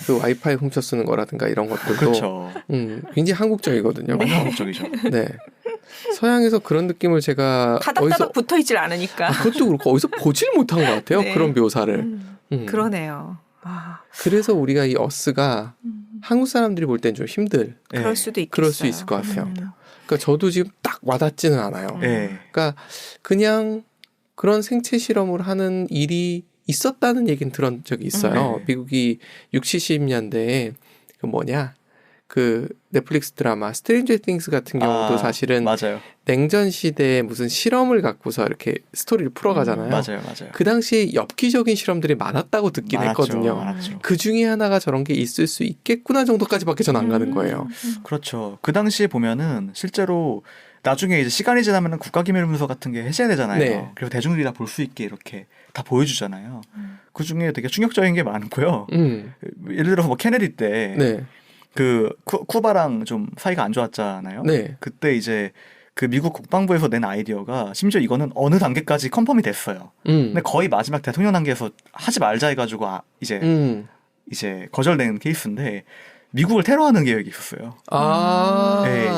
그 와이파이 훔쳐 쓰는 거라든가 이런 것들도 그렇죠. 굉장히 한국적이거든요. 한국적이죠. 네. 서양에서 그런 느낌을 제가 타닥타닥 붙어있질 않으니까. 그것도 그렇고 어디서 보질 못한 것 같아요. 그런 묘사를. 그러네요. 그래서 우리가 이 어스가 한국 사람들이 볼 땐 좀 그럴 수도 있겠어요. 그럴 수 있을 것 같아요. 그러니까 저도 지금 딱 와닿지는 않아요. 그러니까 그냥 그런 생체 실험을 하는 일이 있었다는 얘기는 들은 적이 있어요. 미국이 60, 70년대에 그 그 넷플릭스 드라마 스트레인저 띵스 같은 경우도 사실은 맞아요. 냉전 시대에 무슨 실험을 갖고서 이렇게 스토리를 풀어가잖아요. 맞아요. 그 당시에 엽기적인 실험들이 많았다고 듣긴 했거든요. 많았죠. 그 중에 하나가 저런 게 있을 수 있겠구나 정도까지밖에 전 안 가는 거예요. 그렇죠. 그 당시에 보면은 실제로 나중에 이제 시간이 지나면은 국가기밀문서 같은 게 해제되잖아요. 네. 그리고 대중들이 다 볼 수 있게 이렇게 다 보여주잖아요. 그 중에 되게 충격적인 게 많고요. 예를 들어서 뭐 케네디 때 네. 그 쿠바랑 좀 사이가 안 좋았잖아요. 네. 그때 이제 그 미국 국방부에서 낸 아이디어가 심지어 이거는 어느 단계까지 컨펌이 됐어요. 근데 거의 마지막 대통령 단계에서 하지 말자 해가지고 이제 거절된 케이스인데 미국을 테러하는 계획이 있었어요. 네,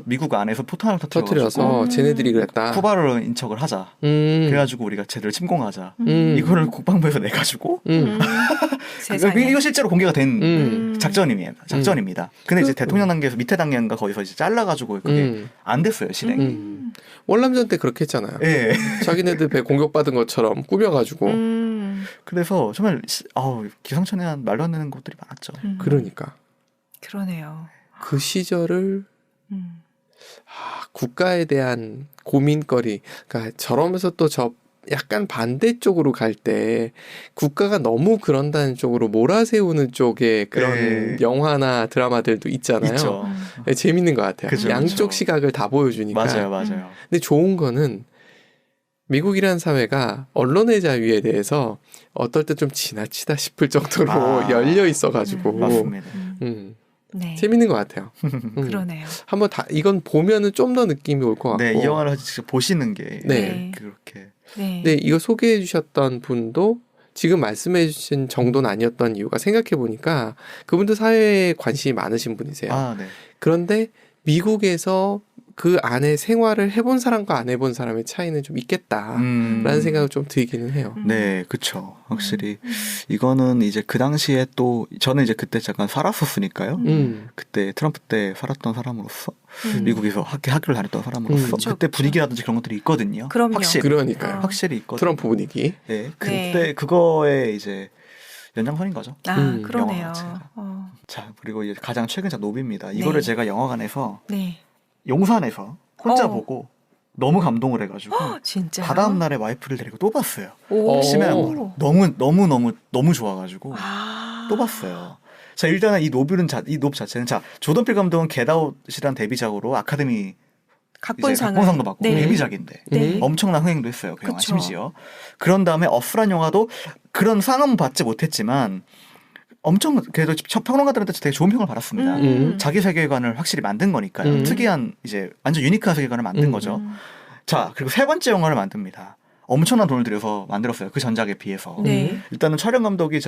미국 안에서 포탄을 터뜨려서 쟤네들이 그랬다. 쿠바를 인척을 하자. 그래가지고 우리가 쟤들을 침공하자. 이거를 국방부에서 내가지고 이거 실제로 공개가 된 작전입니다. 근데 이제 대통령 단계에서 밑에 단계인가 거기서 이제 잘라가지고 그게 안 됐어요 실행이. 월남전 때 그렇게 했잖아요. 네. 자기네들 배 공격받은 것처럼 꾸며가지고. 그래서 정말 기상천외한 말도 안 되는 것들이 많았죠. 그러니까. 그러네요. 그 시절을 국가에 대한 고민거리. 그러니까 저러면서 또 약간 반대쪽으로 갈 때 국가가 너무 그런다는 쪽으로 몰아세우는 쪽에 그런 영화나 드라마들도 있잖아요. 있죠. 네, 재밌는 것 같아요. 그죠, 양쪽 그죠. 시각을 다 보여주니까. 맞아요. 근데 좋은 거는 미국이라는 사회가 언론의 자유에 대해서 어떨 때 좀 지나치다 싶을 정도로 열려 있어가지고 맞습니다. 네. 재밌는 것 같아요. 그러네요. 한번 이건 보면은 좀 더 느낌이 올 것 같고. 네, 이 영화를 직접 보시는 게 그렇게. 네, 이거 소개해 주셨던 분도 지금 말씀해 주신 정도는 아니었던 이유가 생각해 보니까 그분도 사회에 관심이 많으신 분이세요. 네. 그런데 미국에서 그 안에 생활을 해본 사람과 안 해본 사람의 차이는 좀 있겠다라는 생각을 좀 들기는 해요. 네, 그렇죠. 확실히 이거는 이제 그 당시에 또 저는 이제 그때 잠깐 살았었으니까요. 그때 트럼프 때 살았던 사람으로서 미국에서 학교를 다녔던 사람으로서 그때 분위기라든지 그런 것들이 있거든요. 그럼요. 그러니까요. 확실히 있거든요. 트럼프 분위기. 네, 그때 그거에 이제 연장선인 거죠. 그러네요. 자, 그리고 이제 가장 최근작 노비입니다. 이거를 제가 영화관에서 용산에서 혼자 보고 너무 감동을 해가지고 진짜요? 다다음 날에 와이프를 데리고 또 봤어요. 심해요. 너무 좋아가지고 또 봤어요. 자, 일단은 이 노브 자체는 조던 필 감독은 겟아웃이란 데뷔작으로 아카데미 각본상도 받고 데뷔작인데 엄청난 흥행도 했어요. 그 영화 심지어. 그런 다음에 어스란 영화도 그런 상은 받지 못했지만 엄청 그래도 평론가들한테 되게 좋은 평을 받았습니다. 자기 세계관을 확실히 만든 거니까요. 특이한 이제 완전 유니크한 세계관을 만든 거죠. 자, 그리고 세 번째 영화를 만듭니다. 엄청난 돈을 들여서 만들었어요. 그 전작에 비해서. 일단은 촬영 감독이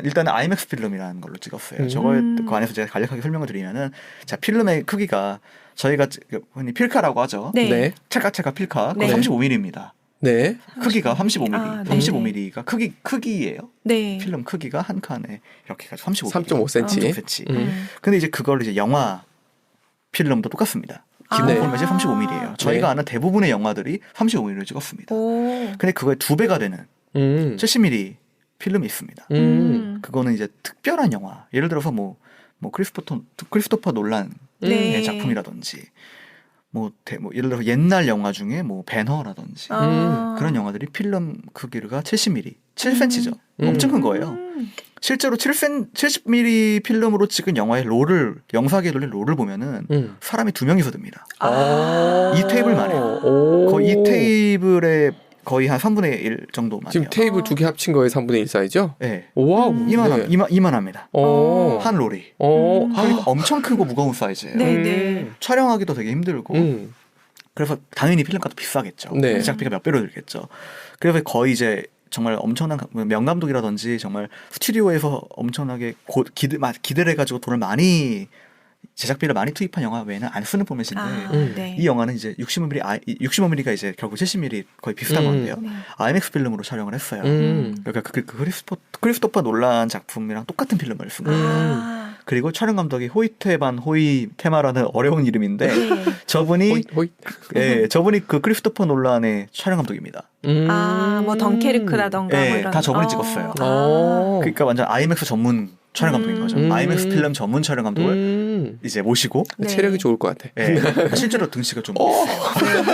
일단은 IMAX 필름이라는 걸로 찍었어요. 저거에 그 안에서 제가 간략하게 설명을 드리면은 자, 필름의 크기가 저희가 흔히 필카라고 하죠. 찰칵찰칵 필카. 35mm입니다. 네. 크기가 35mm. 35mm가 크기예요. 필름 크기가 한 칸에 이렇게 해가지고 3.5cm. 3.5cm. 근데 이제 그걸 이제 영화 필름도 똑같습니다. 기본 포맷이 35mm예요. 저희가 아는 대부분의 영화들이 35mm를 찍었습니다. 근데 그거의 2배가 되는 70mm 필름이 있습니다. 그거는 이제 특별한 영화. 예를 들어서 뭐 크리스토퍼 놀란의 작품이라든지 예를 들어 옛날 영화 중에 배너라든지 그런 영화들이 필름 크기가 70mm, 7cm죠. 엄청 큰 거예요. 실제로 70mm 필름으로 찍은 영화의 영상에 돌린 롤을 보면은 사람이 2명이서 듭니다. 이 테이블만 해요. 거의 이 테이블에 거의 한 3분의 1 정도만 지금 해요. 테이블 2개 합친 거의 3분의 1 사이죠? 네. 와우. 이만합니다. 한 롤이. 그러니까 엄청 크고 무거운 사이즈예요. 촬영하기도 되게 힘들고. 그래서 당연히 필름값도 비싸겠죠. 제작비가 몇 배로 들겠죠. 그래서 거의 이제 정말 엄청난 명감독이라든지 정말 스튜디오에서 엄청나게 기대를 해가지고 돈을 많이 제작비를 많이 투입한 영화 외에는 안 쓰는 포맷인데 이 영화는 이제 65mm가 이제 결국 70mm 거의 비슷한 건데요. IMAX 필름으로 촬영을 했어요. 그러니까 그 크리스토퍼 놀란 작품이랑 똑같은 필름을 쓴 거예요. 그리고 촬영 감독이 호이테 반 호이테마라는 어려운 이름인데 저분이 그 크리스토퍼 놀란의 촬영 감독입니다. 뭐 덩케르크라던가 뭐 이런 다 저분이 찍었어요. 그러니까 완전 IMAX 전문 촬영 감독인 거죠. IMAX 필름 전문 촬영 감독을 이제 모시고 체력이 좋을 것 같아. 네. 실제로 등치가 좀 있어요.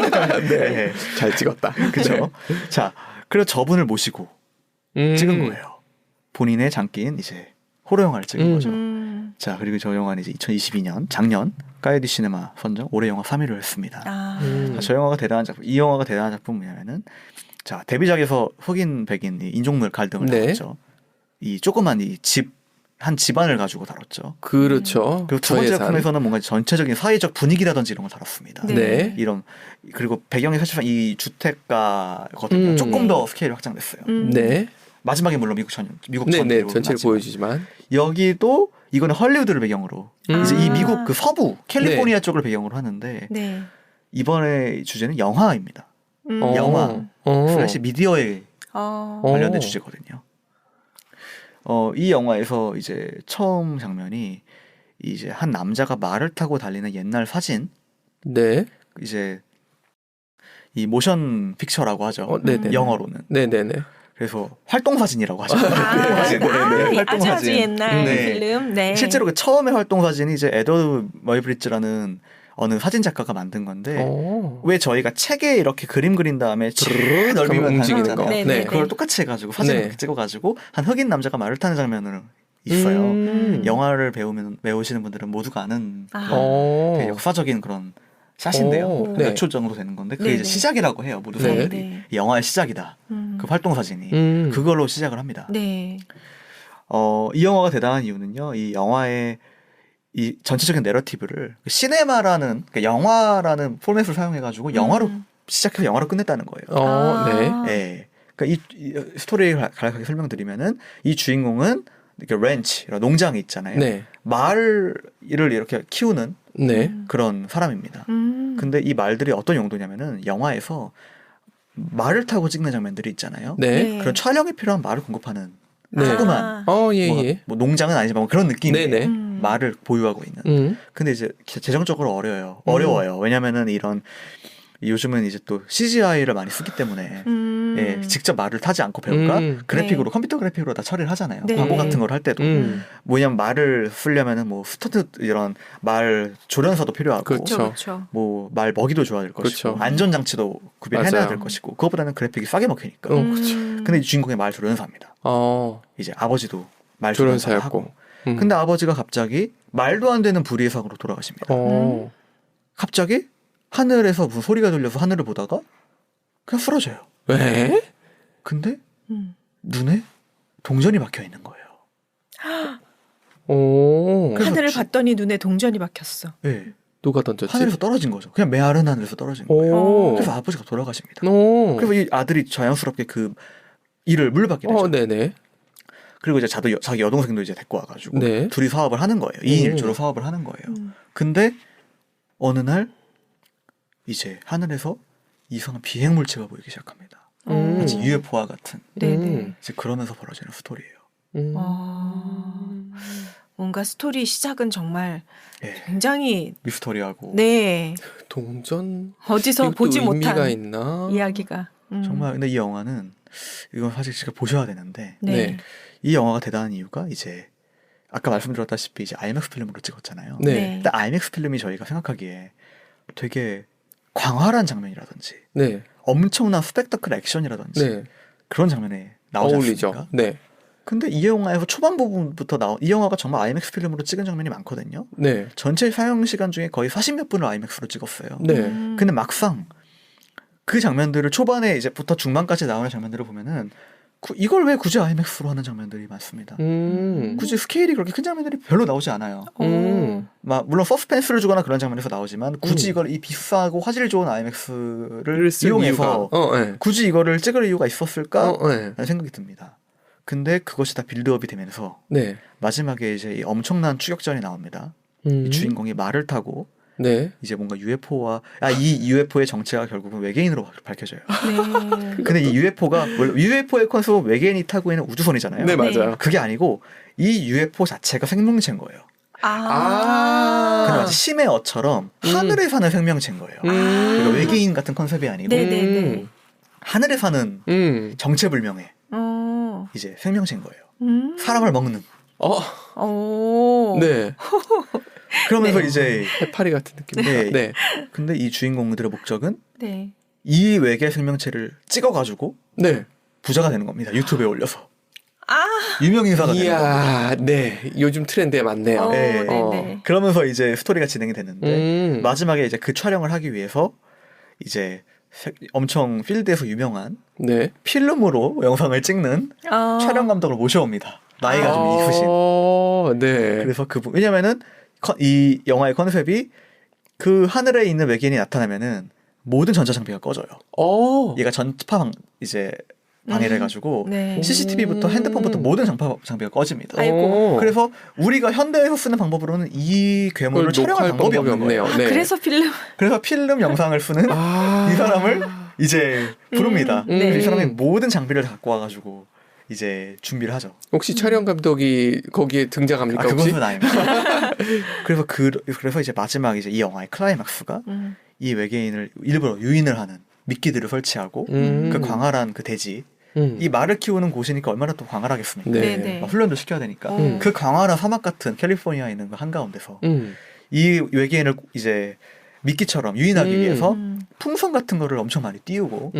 네. 잘 찍었다. 그렇죠. 자, 그래서 저분을 모시고 찍은 거예요. 본인의 장기인 이제 호러 영화를 찍은 거죠. 자, 그리고 저 영화는 이제 2022년 작년 까이디 시네마 선정 올해 영화 3위를 했습니다. 자, 저 영화가 대단한 작품. 이 영화가 대단한 작품은 뭐냐면은 자, 데뷔작에서 흑인 백인이 인종물 갈등을 다뤘죠. 이 조그만 이 한 집안을 가지고 다뤘죠. 그렇죠. 그리고 두 번째 작품에서는 뭔가 전체적인 사회적 분위기라든지 이런 걸 다뤘습니다. 네. 이런 그리고 배경이 사실상 이 주택가거든요. 조금 더 스케일이 확장됐어요. 네. 마지막에 물론 미국 전체를 보여주지만 여기도 이거는 헐리우드를 배경으로 이제 이 미국 그 서부 캘리포니아 쪽을 배경으로 하는데 이번에 주제는 영화입니다. 영화 슬래시 미디어에 관련된 주제거든요. 이 영화에서 이제 처음 장면이 이제 한 남자가 말을 타고 달리는 옛날 사진. 네. 이제 이 모션 픽처라고 하죠. 영어로는. 네네네. 그래서 활동 사진이라고 하죠. 활동 사진. 아주 옛날 필름. 네. 실제로 그 처음에 활동 사진이 이제 에드워드 머이브리츠라는 어느 사진 작가가 만든 건데 왜 저희가 책에 이렇게 그림 그린 다음에 넓이면 움직이는 거. 네. 그걸 똑같이 해가지고 사진을 이렇게 찍어가지고 한 흑인 남자가 말을 타는 장면으로 있어요. 영화를 배우시는 분들은 모두가 아는 되게 역사적인 그런 샷인데요. 몇 초 정도 되는 건데 그게 이제 시작이라고 해요. 모두 사람들이 영화의 시작이다. 그 활동 사진이 그걸로 시작을 합니다. 이 영화가 대단한 이유는요. 이 영화의 이 전체적인 내러티브를 시네마라는 그러니까 영화라는 포맷을 사용해가지고 영화로 시작해서 영화로 끝냈다는 거예요. 네. 그러니까 이 스토리를 간략하게 설명드리면은 이 주인공은 이렇게 렌치 농장이 있잖아요. 말을 이렇게 키우는 그런 사람입니다. 근데 이 말들이 어떤 용도냐면은 영화에서 말을 타고 찍는 장면들이 있잖아요. 그런 촬영에 필요한 말을 공급하는 조그만 뭐 농장은 아니지만 뭐 그런 느낌이에요. 말을 보유하고 있는. 근데 이제 재정적으로 어려워요. 왜냐면은 이런 요즘은 이제 또 CGI를 많이 쓰기 때문에 직접 말을 타지 않고 배우가 그래픽으로 컴퓨터 그래픽으로 다 처리를 하잖아요. 광고 같은 걸 할 때도 뭐냐면 말을 쓰려면은 뭐 스터드 이런 말 조련사도 필요하고 뭐 말 먹이도 줘야 될 것이고 안전 장치도 구비해놔야 될 것이고 그것보다는 그래픽이 싸게 먹히니까. 근데 이 주인공이 말 조련사입니다. 이제 아버지도 말 조련사였고. 근데 아버지가 갑자기 말도 안 되는 불의의 사고로 돌아가십니다. 갑자기 하늘에서 무슨 소리가 들려서 하늘을 보다가 그냥 쓰러져요. 왜? 근데 눈에 동전이 박혀 있는 거예요. 하늘을 봤더니 눈에 동전이 박혔어. 네. 누가 던졌지? 하늘에서 떨어진 거죠. 그냥 메아른 하늘에서 떨어진 거예요. 그래서 아버지가 돌아가십니다. 그래서 이 아들이 자연스럽게 그 일을 물받게 되죠. 네네. 그리고 이제 자기 여동생도 이제 데리고 와가지고 둘이 사업을 하는 거예요. 2인 1조로 사업을 하는 거예요. 근데 어느 날 이제 하늘에서 이상한 비행 물체가 보이기 시작합니다. 마치 UFO와 같은. 이제 그러면서 벌어지는 스토리예요. 뭔가 스토리 시작은 정말 굉장히 미스터리하고. 동전 어디서 보지 못한 있나? 이야기가. 정말 근데 이 영화는 이건 사실 제가 보셔야 되는데 이 영화가 대단한 이유가 이제 아까 말씀드렸다시피 이제 IMAX 필름으로 찍었잖아요. 근데 IMAX 필름이 저희가 생각하기에 되게 광활한 장면이라든지 엄청난 스펙타클 액션이라든지 그런 장면에 나오지 않습니까? 근데 이 영화에서 초반 부분부터 이 영화가 정말 IMAX 필름으로 찍은 장면이 많거든요. 전체 사용 시간 중에 거의 40몇 분을 IMAX로 찍었어요. 근데 막상 그 장면들을 초반에 이제부터 중반까지 나오는 장면들을 보면은 이걸 왜 굳이 IMAX로 하는 장면들이 많습니다. 굳이 스케일이 그렇게 큰 장면들이 별로 나오지 않아요. 물론 서스펜스를 주거나 그런 장면에서 나오지만 굳이 이걸 이 비싸고 화질 좋은 IMAX를 이용해서 굳이 이거를 찍을 이유가 있었을까? 라는 생각이 듭니다. 근데 그것이 다 빌드업이 되면서 마지막에 이제 이 엄청난 추격전이 나옵니다. 이 주인공이 말을 타고 이제 뭔가 UFO와 이 UFO의 정체가 결국은 외계인으로 밝혀져요. 근데 이 UFO의 컨셉은 외계인이 타고 있는 우주선이잖아요. 맞아요. 그게 아니고 이 UFO 자체가 생명체인 거예요. 근데 마치 심의 어처럼 하늘에 사는 생명체인 거예요. 그러니까 외계인 같은 컨셉이 아니고 하늘에 사는 정체불명의 이제 생명체인 거예요. 사람을 먹는. 네. 그러면서 이제 해파리 같은 느낌. 네. 근데 이 주인공들의 목적은 이 외계 생명체를 찍어가지고 부자가 되는 겁니다. 유튜브에 올려서. 유명 인사가 되는 겁니다. 네. 요즘 트렌드에 맞네요. 그러면서 이제 스토리가 진행이 되는데 마지막에 이제 그 촬영을 하기 위해서 이제 엄청 필드에서 유명한 필름으로 영상을 찍는 촬영 감독을 모셔옵니다. 나이가 좀 있으신. 그래서 왜냐면은 이 영화의 컨셉이 그 하늘에 있는 외계인이 나타나면은 모든 전자장비가 꺼져요. 얘가 전파 이제 방해를 해가지고 CCTV부터 핸드폰부터 모든 장비가 꺼집니다. 그래서 우리가 현대에서 쓰는 방법으로는 이 괴물을 촬영할 방법이 없는 거예요. 그래서 필름 영상을 쓰는 이 사람을 이제 부릅니다. 이 사람이 모든 장비를 갖고 와가지고 이제 준비를 하죠. 혹시 촬영 감독이 거기에 등장합니까? 그것은 아닙니다. 그래서 이제 마지막 이제 이 영화의 클라이막스가 이 외계인을 일부러 유인을 하는 미끼들을 설치하고 그 광활한 그 대지 이 말을 키우는 곳이니까 얼마나 또 광활하겠습니까? 훈련도 시켜야 되니까 그 광활한 사막 같은 캘리포니아에 있는 그 한가운데서 이 외계인을 이제 미끼처럼 유인하기 위해서 풍선 같은 거를 엄청 많이 띄우고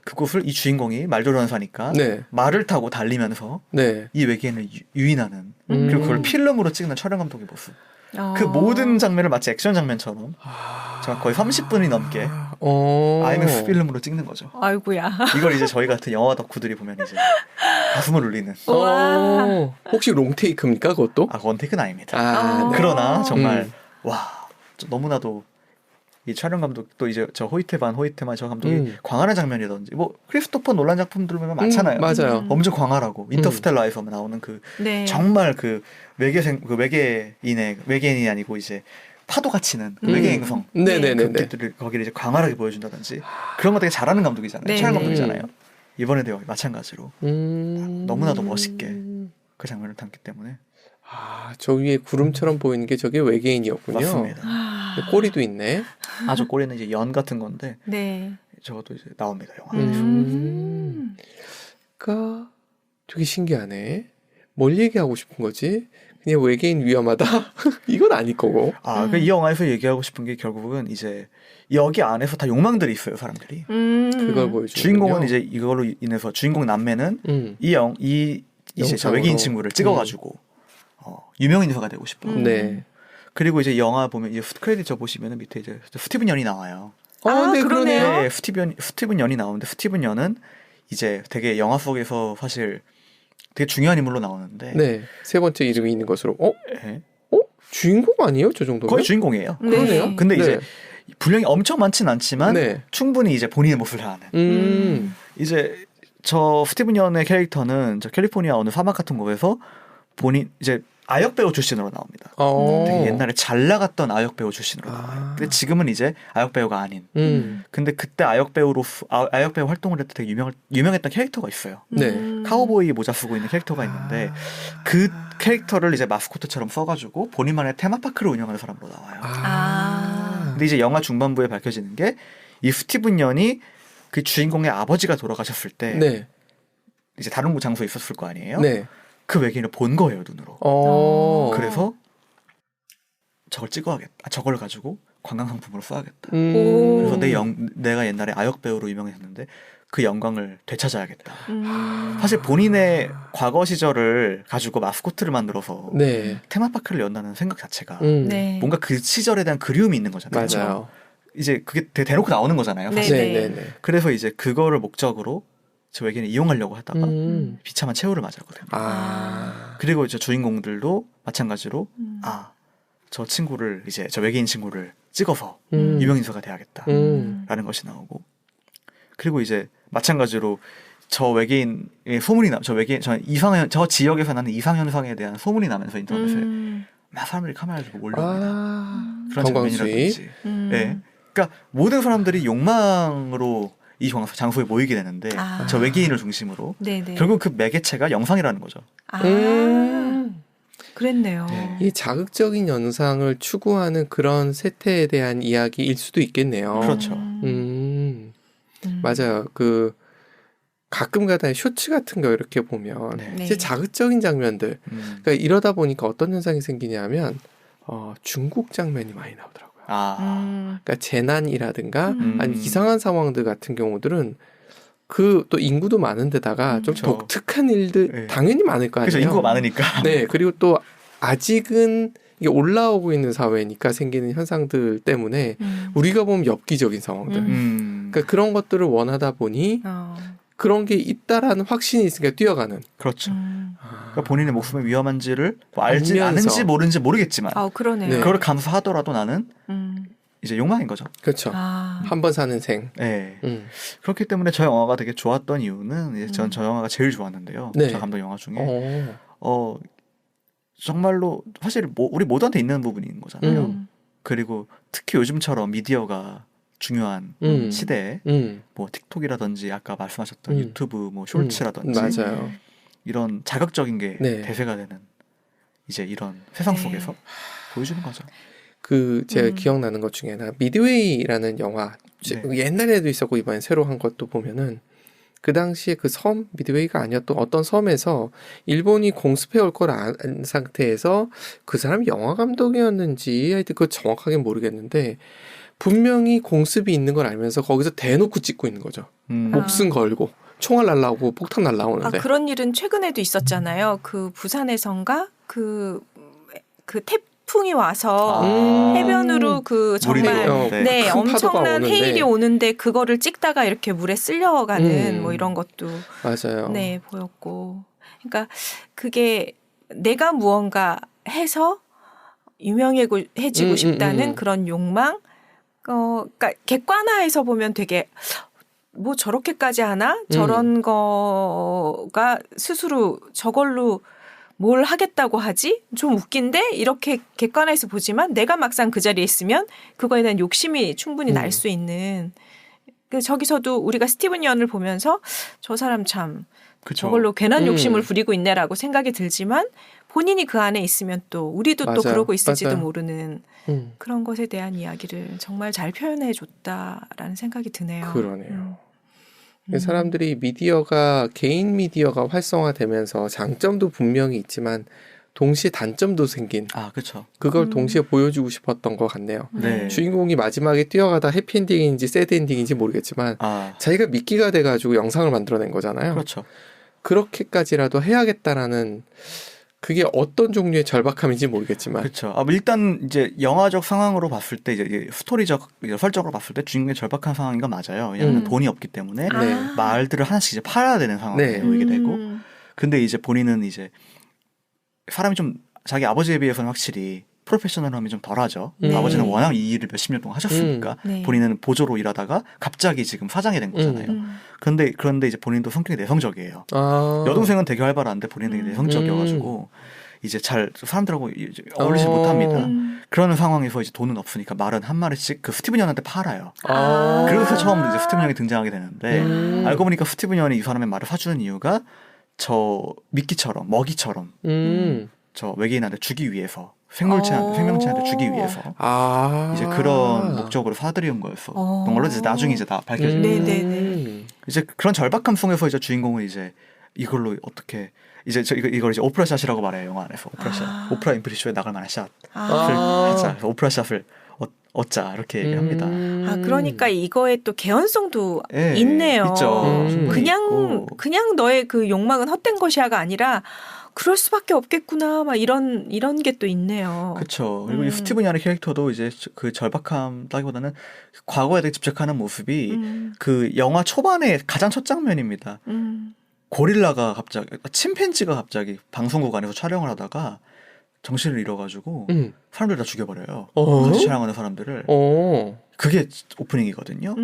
그곳을 이 주인공이 말조련사니까 말을 타고 달리면서 이 외계인을 유인하는 그리고 그걸 필름으로 찍는 촬영 감독의 모습. 그 모든 장면을 마치 액션 장면처럼 정말 거의 30분이 넘게 아이맥스 필름으로 찍는 거죠. 아이고야. 이걸 이제 저희 같은 영화 덕후들이 보면 이제 가슴을 울리는. 혹시 롱테이크입니까 그것도? 원테이크는 아닙니다. 그러나 정말 너무나도 이 촬영 감독도 이제 저 호이테만 저 감독이 광활한 장면이든지 뭐 크리스토퍼 놀란 작품들 보면 많잖아요. 맞아요. 엄청 광활하고 인터스텔라에서 나오는 그 정말 그 외계인이 아니고 이제 파도가 치는 외계 행성 그것들을 거기를 이제 광활하게 보여준다든지 그런 거 되게 잘하는 감독이잖아요. 촬영 감독이잖아요. 이번에도 마찬가지로 너무나도 멋있게 그 장면을 담기 때문에 저 위에 구름처럼 보이는 게 저게 외계인이었군요. 맞습니다. 꼬리도 있네. 저 꼬리는 이제 연 같은 건데 저것도 이제 나옵니다 영화 안에서. 그러니까 되게 신기하네. 뭘 얘기하고 싶은 거지? 그냥 외계인 위험하다? 이건 아닐 거고. 이 영화에서 얘기하고 싶은 게 결국은 이제 여기 안에서 다 욕망들이 있어요 사람들이. 그걸 보여주는 주인공은 이제 이걸로 인해서 주인공 남매는 이제 저 외계인 친구를 찍어가지고 유명인사가 되고 싶어. 그리고 이제 영화 보면 이제 크레딧 보시면은 밑에 이제 스티븐 연이 나와요. 네, 그러네요. 스티븐 연이 나오는데 스티븐 연은 이제 되게 영화 속에서 사실 되게 중요한 인물로 나오는데 세 번째 이름이 있는 것으로 주인공 아니에요? 저 정도면? 거의 주인공이에요. 그러네요. 근데 이제 분량이 엄청 많지는 않지만 충분히 이제 본인의 모습을 하는 이제 저 스티븐 연의 캐릭터는 저 캘리포니아 어느 사막 같은 곳에서 본인 이제 아역 배우 출신으로 나옵니다. 되게 옛날에 잘 나갔던 아역 배우 출신으로 나와요. 근데 지금은 이제 아역 배우가 아닌. 근데 그때 아역 배우 활동을 했던 되게 유명했던 캐릭터가 있어요. 카우보이 모자 쓰고 있는 캐릭터가 있는데 그 캐릭터를 이제 마스코트처럼 써가지고 본인만의 테마파크를 운영하는 사람으로 나와요. 근데 이제 영화 중반부에 밝혀지는 게 이 스티븐 연이 그 주인공의 아버지가 돌아가셨을 때 이제 다른 장소에 있었을 거 아니에요. 그 외계인을 본 거예요 눈으로. 그래서 저걸 찍어야겠다. 저걸 가지고 관광 상품으로 써야겠다. 그래서 내가 옛날에 아역 배우로 유명했는데 그 영광을 되찾아야겠다. 사실 본인의 과거 시절을 가지고 마스코트를 만들어서 테마파크를 연다는 생각 자체가 뭔가 그 시절에 대한 그리움이 있는 거잖아요. 맞아요. 이제 그게 대놓고 나오는 거잖아요. 사실. 그래서 이제 그거를 목적으로 저 외계인을 이용하려고 하다가 비참한 최후를 맞았거든요. 그리고 이제 주인공들도 마찬가지로 저 친구를 이제 저 외계인 친구를 찍어서 유명인사가 돼야겠다라는 것이 나오고 그리고 이제 마찬가지로 저 외계인의 소문이 저 지역에서 나는 이상 현상에 대한 소문이 나면서 인터넷에 막 사람들이 카메라를 들고 몰려옵니다. 그런 장면이라든지. 그러니까 모든 사람들이 욕망으로 이 장소에 모이게 되는데 저 외계인을 중심으로 결국 그 매개체가 영상이라는 거죠. 그랬네요. 이 자극적인 영상을 추구하는 그런 세태에 대한 이야기일 수도 있겠네요. 그렇죠. 맞아요. 가끔가다 쇼츠 같은 거 이렇게 보면 이제 자극적인 장면들. 그러니까 이러다 보니까 어떤 현상이 생기냐면 중국 장면이 많이 나오더라고요. 그러니까 재난이라든가 아니면 이상한 상황들 같은 경우들은 그 또 인구도 많은데다가 좀 독특한 일들 당연히 많을 거 아니에요. 그래서 인구가 많으니까. 네, 그리고 또 아직은 이게 올라오고 있는 사회니까 생기는 현상들 때문에 우리가 보면 엽기적인 상황들. 그러니까 그런 것들을 원하다 보니 그런 게 있다라는 확신이 있으니까 뛰어가는. 그렇죠. 그러니까 본인의 목숨이 위험한지를 뭐 아는지 모르는지 모르겠지만 그러네요. 그걸 감수하더라도 나는 이제 욕망인 거죠. 그렇죠. 한 번 사는 생. 네. 그렇기 때문에 저 영화가 되게 좋았던 이유는 이제 전 저 영화가 제일 좋았는데요. 저 감독 영화 중에 정말로 사실 우리 모두한테 있는 부분인 거잖아요. 그리고 특히 요즘처럼 미디어가 중요한 시대에 뭐 틱톡이라든지 아까 말씀하셨던 유튜브 뭐 쇼츠라든지 맞아요. 이런 자극적인 게 대세가 되는 이제 이런 세상 속에서 보여주는 거죠. 제가 기억나는 것 중에 하나 미드웨이라는 영화 옛날에도 있었고 이번에 새로 한 것도 보면은 그 당시에 그 섬 미드웨이가 아니었던 어떤 섬에서 일본이 공습해 올 걸 안 상태에서 그 사람이 영화 감독이었는지 하여튼 그거 정확하게 모르겠는데 분명히 공습이 있는 걸 알면서 거기서 대놓고 찍고 있는 거죠. 목숨 걸고 총알 날라오고 폭탄 날라오는데. 그런 일은 최근에도 있었잖아요. 그 부산에선가 그 태풍이 와서 해변으로 그 정말 엄청난 해일이 오는데 그거를 찍다가 이렇게 물에 쓸려가는 뭐 이런 것도 맞아요. 보였고. 그러니까 그게 내가 무언가 해서 유명해지고 싶다는 그런 욕망. 그러니까 객관화해서 보면 되게 뭐 저렇게까지 하나? 저런 거가 스스로 저걸로 뭘 하겠다고 하지? 좀 웃긴데? 이렇게 객관화해서 보지만 내가 막상 그 자리에 있으면 그거에 대한 욕심이 충분히 날 수 있는. 저기서도 우리가 스티븐 연을 보면서 저 사람 참 저걸로 괜한 욕심을 부리고 있네라고 생각이 들지만 본인이 그 안에 있으면 또 우리도 또 그러고 있을지도 모르는 그런 것에 대한 이야기를 정말 잘 표현해 줬다라는 생각이 드네요. 그러네요. 사람들이 미디어가 개인 미디어가 활성화되면서 장점도 분명히 있지만 동시에 단점도 생긴. 그렇죠. 그걸 동시에 보여주고 싶었던 것 같네요. 주인공이 마지막에 뛰어가다 해피엔딩인지 새드엔딩인지 모르겠지만 자기가 미끼가 돼가지고 영상을 만들어낸 거잖아요. 그렇죠. 그렇게까지라도 해야겠다라는 그게 어떤 종류의 절박함인지 모르겠지만. 그렇죠. 일단 이제 영화적 상황으로 봤을 때 이제 스토리적 설정으로 봤을 때 주인공이 절박한 상황인 건 맞아요. 왜냐하면 돈이 없기 때문에 마을들을 하나씩 이제 팔아야 되는 상황에 놓이게 되고. 근데 이제 본인은 이제 사람이 좀 자기 아버지에 비해서는 확실히 프로페셔널함이 좀 덜하죠. 아버지는 워낙 이 일을 몇십 년 동안 하셨으니까 본인은 보조로 일하다가 갑자기 지금 사장이 된 거잖아요. 그런데 이제 본인도 성격이 내성적이에요. 여동생은 되게 활발한데 본인은 되게 내성적이어가지고 이제 잘 사람들하고 어울리지 못합니다. 그런 상황에서 이제 돈은 없으니까 말은 한 마리씩 그 스티븐 연한테 팔아요. 그래서 처음 이제 스티븐 연이 등장하게 되는데 알고 보니까 스티븐 연이 이 사람의 말을 사주는 이유가 저 미끼처럼 먹이처럼 저 외계인한테 주기 위해서 생명체한테 주기 위해서 이제 그런 목적으로 사들인 거였어. 그런 걸로 이제 나중에 이제 다 밝혀지는 거예요. 이제 그런 절박함 속에서 이제 주인공은 이제 이걸로 어떻게 이제 이걸 이제 오프라 샷이라고 말해요. 영화 안에서 오프라 인프리쇼에 나갈 만한 샷을 하자. 그래서 오프라 샷을 얻자 이렇게 얘기합니다. 그러니까 이거에 또 개연성도 있네요. 있죠. 그냥 너의 그 욕망은 헛된 것이야가 아니라 그럴 수밖에 없겠구나. 막 이런 게 또 있네요. 그렇죠. 그리고 이 스티븐 야의 캐릭터도 이제 그 절박함보다는 과거에 되게 집착하는 모습이 그 영화 초반에 가장 첫 장면입니다. 고릴라가 갑자기 침팬지가 갑자기 방송국 안에서 촬영을 하다가 정신을 잃어가지고 사람들 다 죽여버려요. 같이 촬영하는 사람들을. 그게 오프닝이거든요.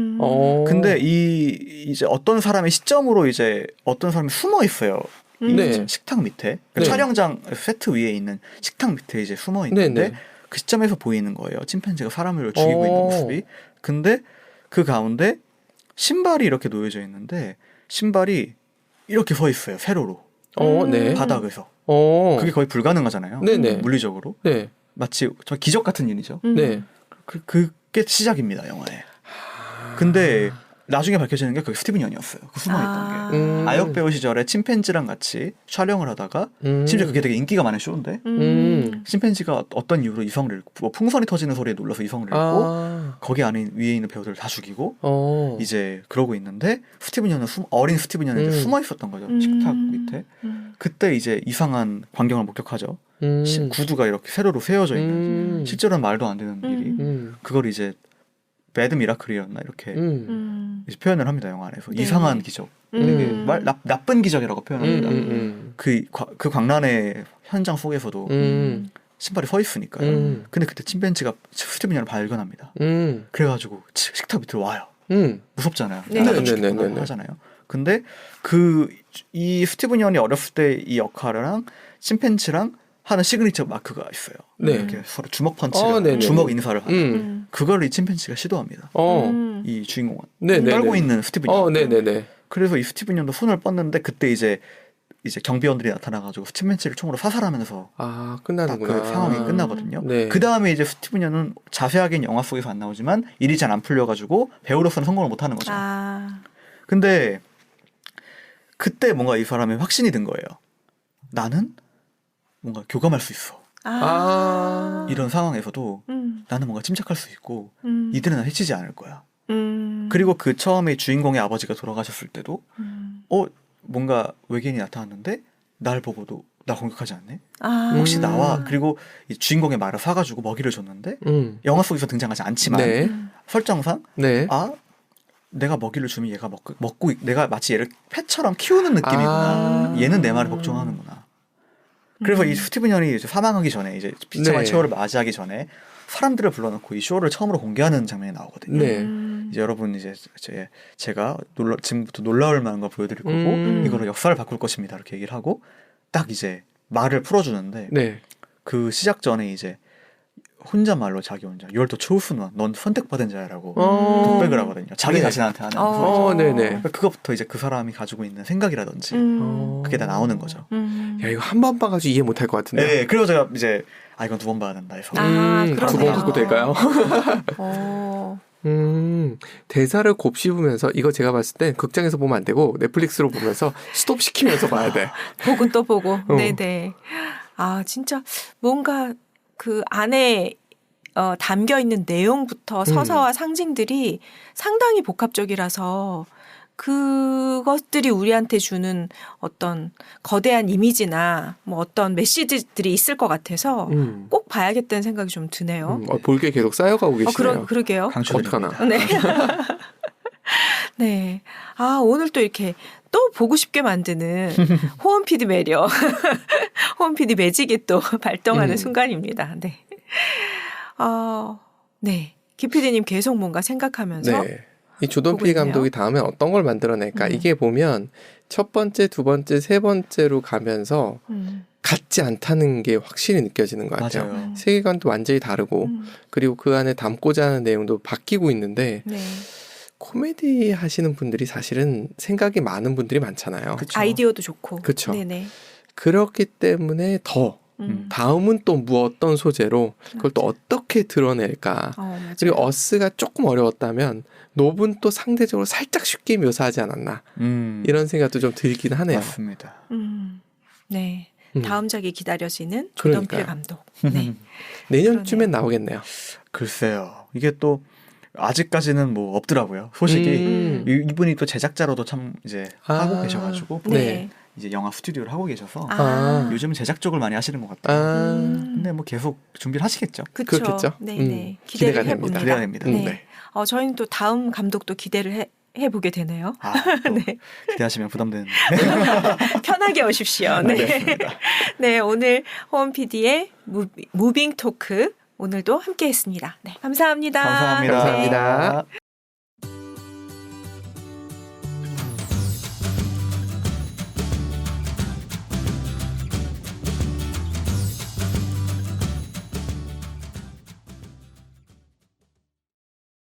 근데 이제 어떤 사람의 시점으로 이제 어떤 사람이 숨어 있어요. 식탁 밑에 촬영장 세트 위에 있는 식탁 밑에 이제 숨어 있는데 그 시점에서 보이는 거예요. 침팬지가 사람을 죽이고 있는 모습이. 근데 그 가운데 신발이 이렇게 놓여져 있는데 신발이 이렇게 서 있어요. 세로로 바닥에서. 그게 거의 불가능하잖아요. 물리적으로. 마치 저 기적 같은 일이죠. 그게 시작입니다. 영화에. 근데 나중에 밝혀지는 게 그게 스티븐 연이었어요. 그 숨어있던 게. 아역 배우 시절에 침팬지랑 같이 촬영을 하다가 심지어 그게 되게 인기가 많은 쇼인데 침팬지가 어떤 이유로 이성을 잃고 뭐 풍선이 터지는 소리에 놀라서 이성을 잃고 거기 안에 위에 있는 배우들을 다 죽이고 이제 그러고 있는데 스티븐 연은 어린 스티븐 연은 이제 숨어 있었던 거죠. 식탁 밑에. 그때 이제 이상한 광경을 목격하죠. 구두가 이렇게 세로로 세워져 있는 실제로는 말도 안 되는 일이 그걸 이제 배드 미라클이었나 이렇게 이제 표현을 합니다. 영화 안에서. 네. 이상한 기적. 되게 나쁜 기적이라고 표현합니다. 그 광란의 현장 속에서도 신발이 서 있으니까요. 근데 그때 침팬지가 스티븐 연을 발견합니다. 그래가지고 식탁 밑으로 와요. 무섭잖아요. 네. 하잖아요. 근데 이 스티븐 연이 어렸을 때 이 역할이랑 침팬지랑 하는 시그니처 마크가 있어요. 네. 이렇게 서로 주먹 펀치를 주먹 인사를 하는 그걸 이 침팬지가 시도합니다. 이 주인공은 떨고 있는 스티븐 연. 그래서 이 스티븐 연도 손을 뻗는데 그때 이제 경비원들이 나타나가지고 침팬지를 총으로 사살하면서 끝나는구나. 그 상황이 끝나거든요. 네. 그 다음에 이제 스티븐 연은 자세하게는 영화 속에서 안 나오지만 일이 잘 안 풀려가지고 배우로서는 성공을 못하는 거죠. 근데 그때 뭔가 이 사람의 확신이 든 거예요. 나는 뭔가 교감할 수 있어. 이런 상황에서도 나는 뭔가 침착할 수 있고 이들은 날 해치지 않을 거야. 그리고 그 처음에 주인공의 아버지가 돌아가셨을 때도 뭔가 외계인이 나타났는데 날 보고도 나 공격하지 않네? 혹시 나와? 그리고 이 주인공의 말을 사가지고 먹이를 줬는데 영화 속에서 등장하지 않지만 설정상 내가 먹이를 주면 얘가 먹고 내가 마치 얘를 펫처럼 키우는 느낌이구나. 얘는 내 말에 복종하는구나. 그래서 이 스티븐 연이 이제 사망하기 전에 이제 비참한 최후를 맞이하기 전에 사람들을 불러놓고 이 쇼를 처음으로 공개하는 장면이 나오거든요. 이제 여러분 이제 제가 지금부터 놀라울 만한 걸 보여드릴 거고 이거로 역사를 바꿀 것입니다. 이렇게 얘기를 하고 딱 이제 말을 풀어주는데 그 시작 전에 이제 혼잣말로 자기 혼자 You're the chosen one. 넌 선택받은 자야라고 독백을 하거든요. 자기 자신한테 하는 소리죠. 그것부터 이제 그 사람이 가지고 있는 생각이라든지 그게 다 나오는 거죠. 야 이거 한 번 봐가지고 이해 못할 것 같은데. 네, 그래서 제가 이제 이건 2번 봐야 된다 해서 2번 갖고 될까요? 대사를 곱씹으면서 이거 제가 봤을 땐 극장에서 보면 안 되고 넷플릭스로 보면서 스톱 시키면서 봐야 돼. 보고 또 보고. 네네. 진짜 뭔가 그 안에 담겨 있는 내용부터 서사와 상징들이 상당히 복합적이라서 그것들이 우리한테 주는 어떤 거대한 이미지나 뭐 어떤 메시지들이 있을 것 같아서 꼭 봐야겠다는 생각이 좀 드네요. 볼 게 계속 쌓여가고 계시네요. 그러게요. 어떡하나. 네. 네. 오늘 또 이렇게 또 보고 싶게 만드는 호원 PD 매력, 호원 PD 매직이 또 발동하는 순간입니다. 네. 네. 김 PD님 계속 뭔가 생각하면서. 네. 이 조던 필 감독이 다음에 어떤 걸 만들어낼까? 이게 보면 첫 번째, 두 번째, 세 번째로 가면서 같지 않다는 게 확실히 느껴지는 것 같아요. 맞아요. 세계관도 완전히 다르고 그리고 그 안에 담고자 하는 내용도 바뀌고 있는데 코미디 하시는 분들이 사실은 생각이 많은 분들이 많잖아요. 그쵸. 아이디어도 좋고. 그렇죠. 그렇기 때문에 더 다음은 또 어떤 소재로 그걸 또 어떻게 드러낼까. 그리고 어스가 조금 어려웠다면 노브는 또 상대적으로 살짝 쉽게 묘사하지 않았나. 이런 생각도 좀 들긴 하네요. 맞습니다. 네. 다음작이 기다려지는 조던 필 감독. 네. 내년쯤엔 나오겠네요. 글쎄요. 이게 또 아직까지는 뭐 없더라고요. 소식이. 이분이 또 제작자로도 참 이제 하고 계셔가지고 이제 영화 스튜디오를 하고 계셔서 요즘은 제작 쪽을 많이 하시는 것 같아요. 근데 뭐 계속 준비를 하시겠죠. 그렇겠죠. 네. 기대가 됩니다. 기대가 됩니다. 네. 저희는 또 다음 감독도 기대를 해보게 되네요. 네. 기대하시면 부담되는데. 편하게 오십시오. 네. 네, 오늘 호원 PD의 무빙 토크 오늘도 함께했습니다. 네, 감사합니다. 감사합니다. 감사합니다.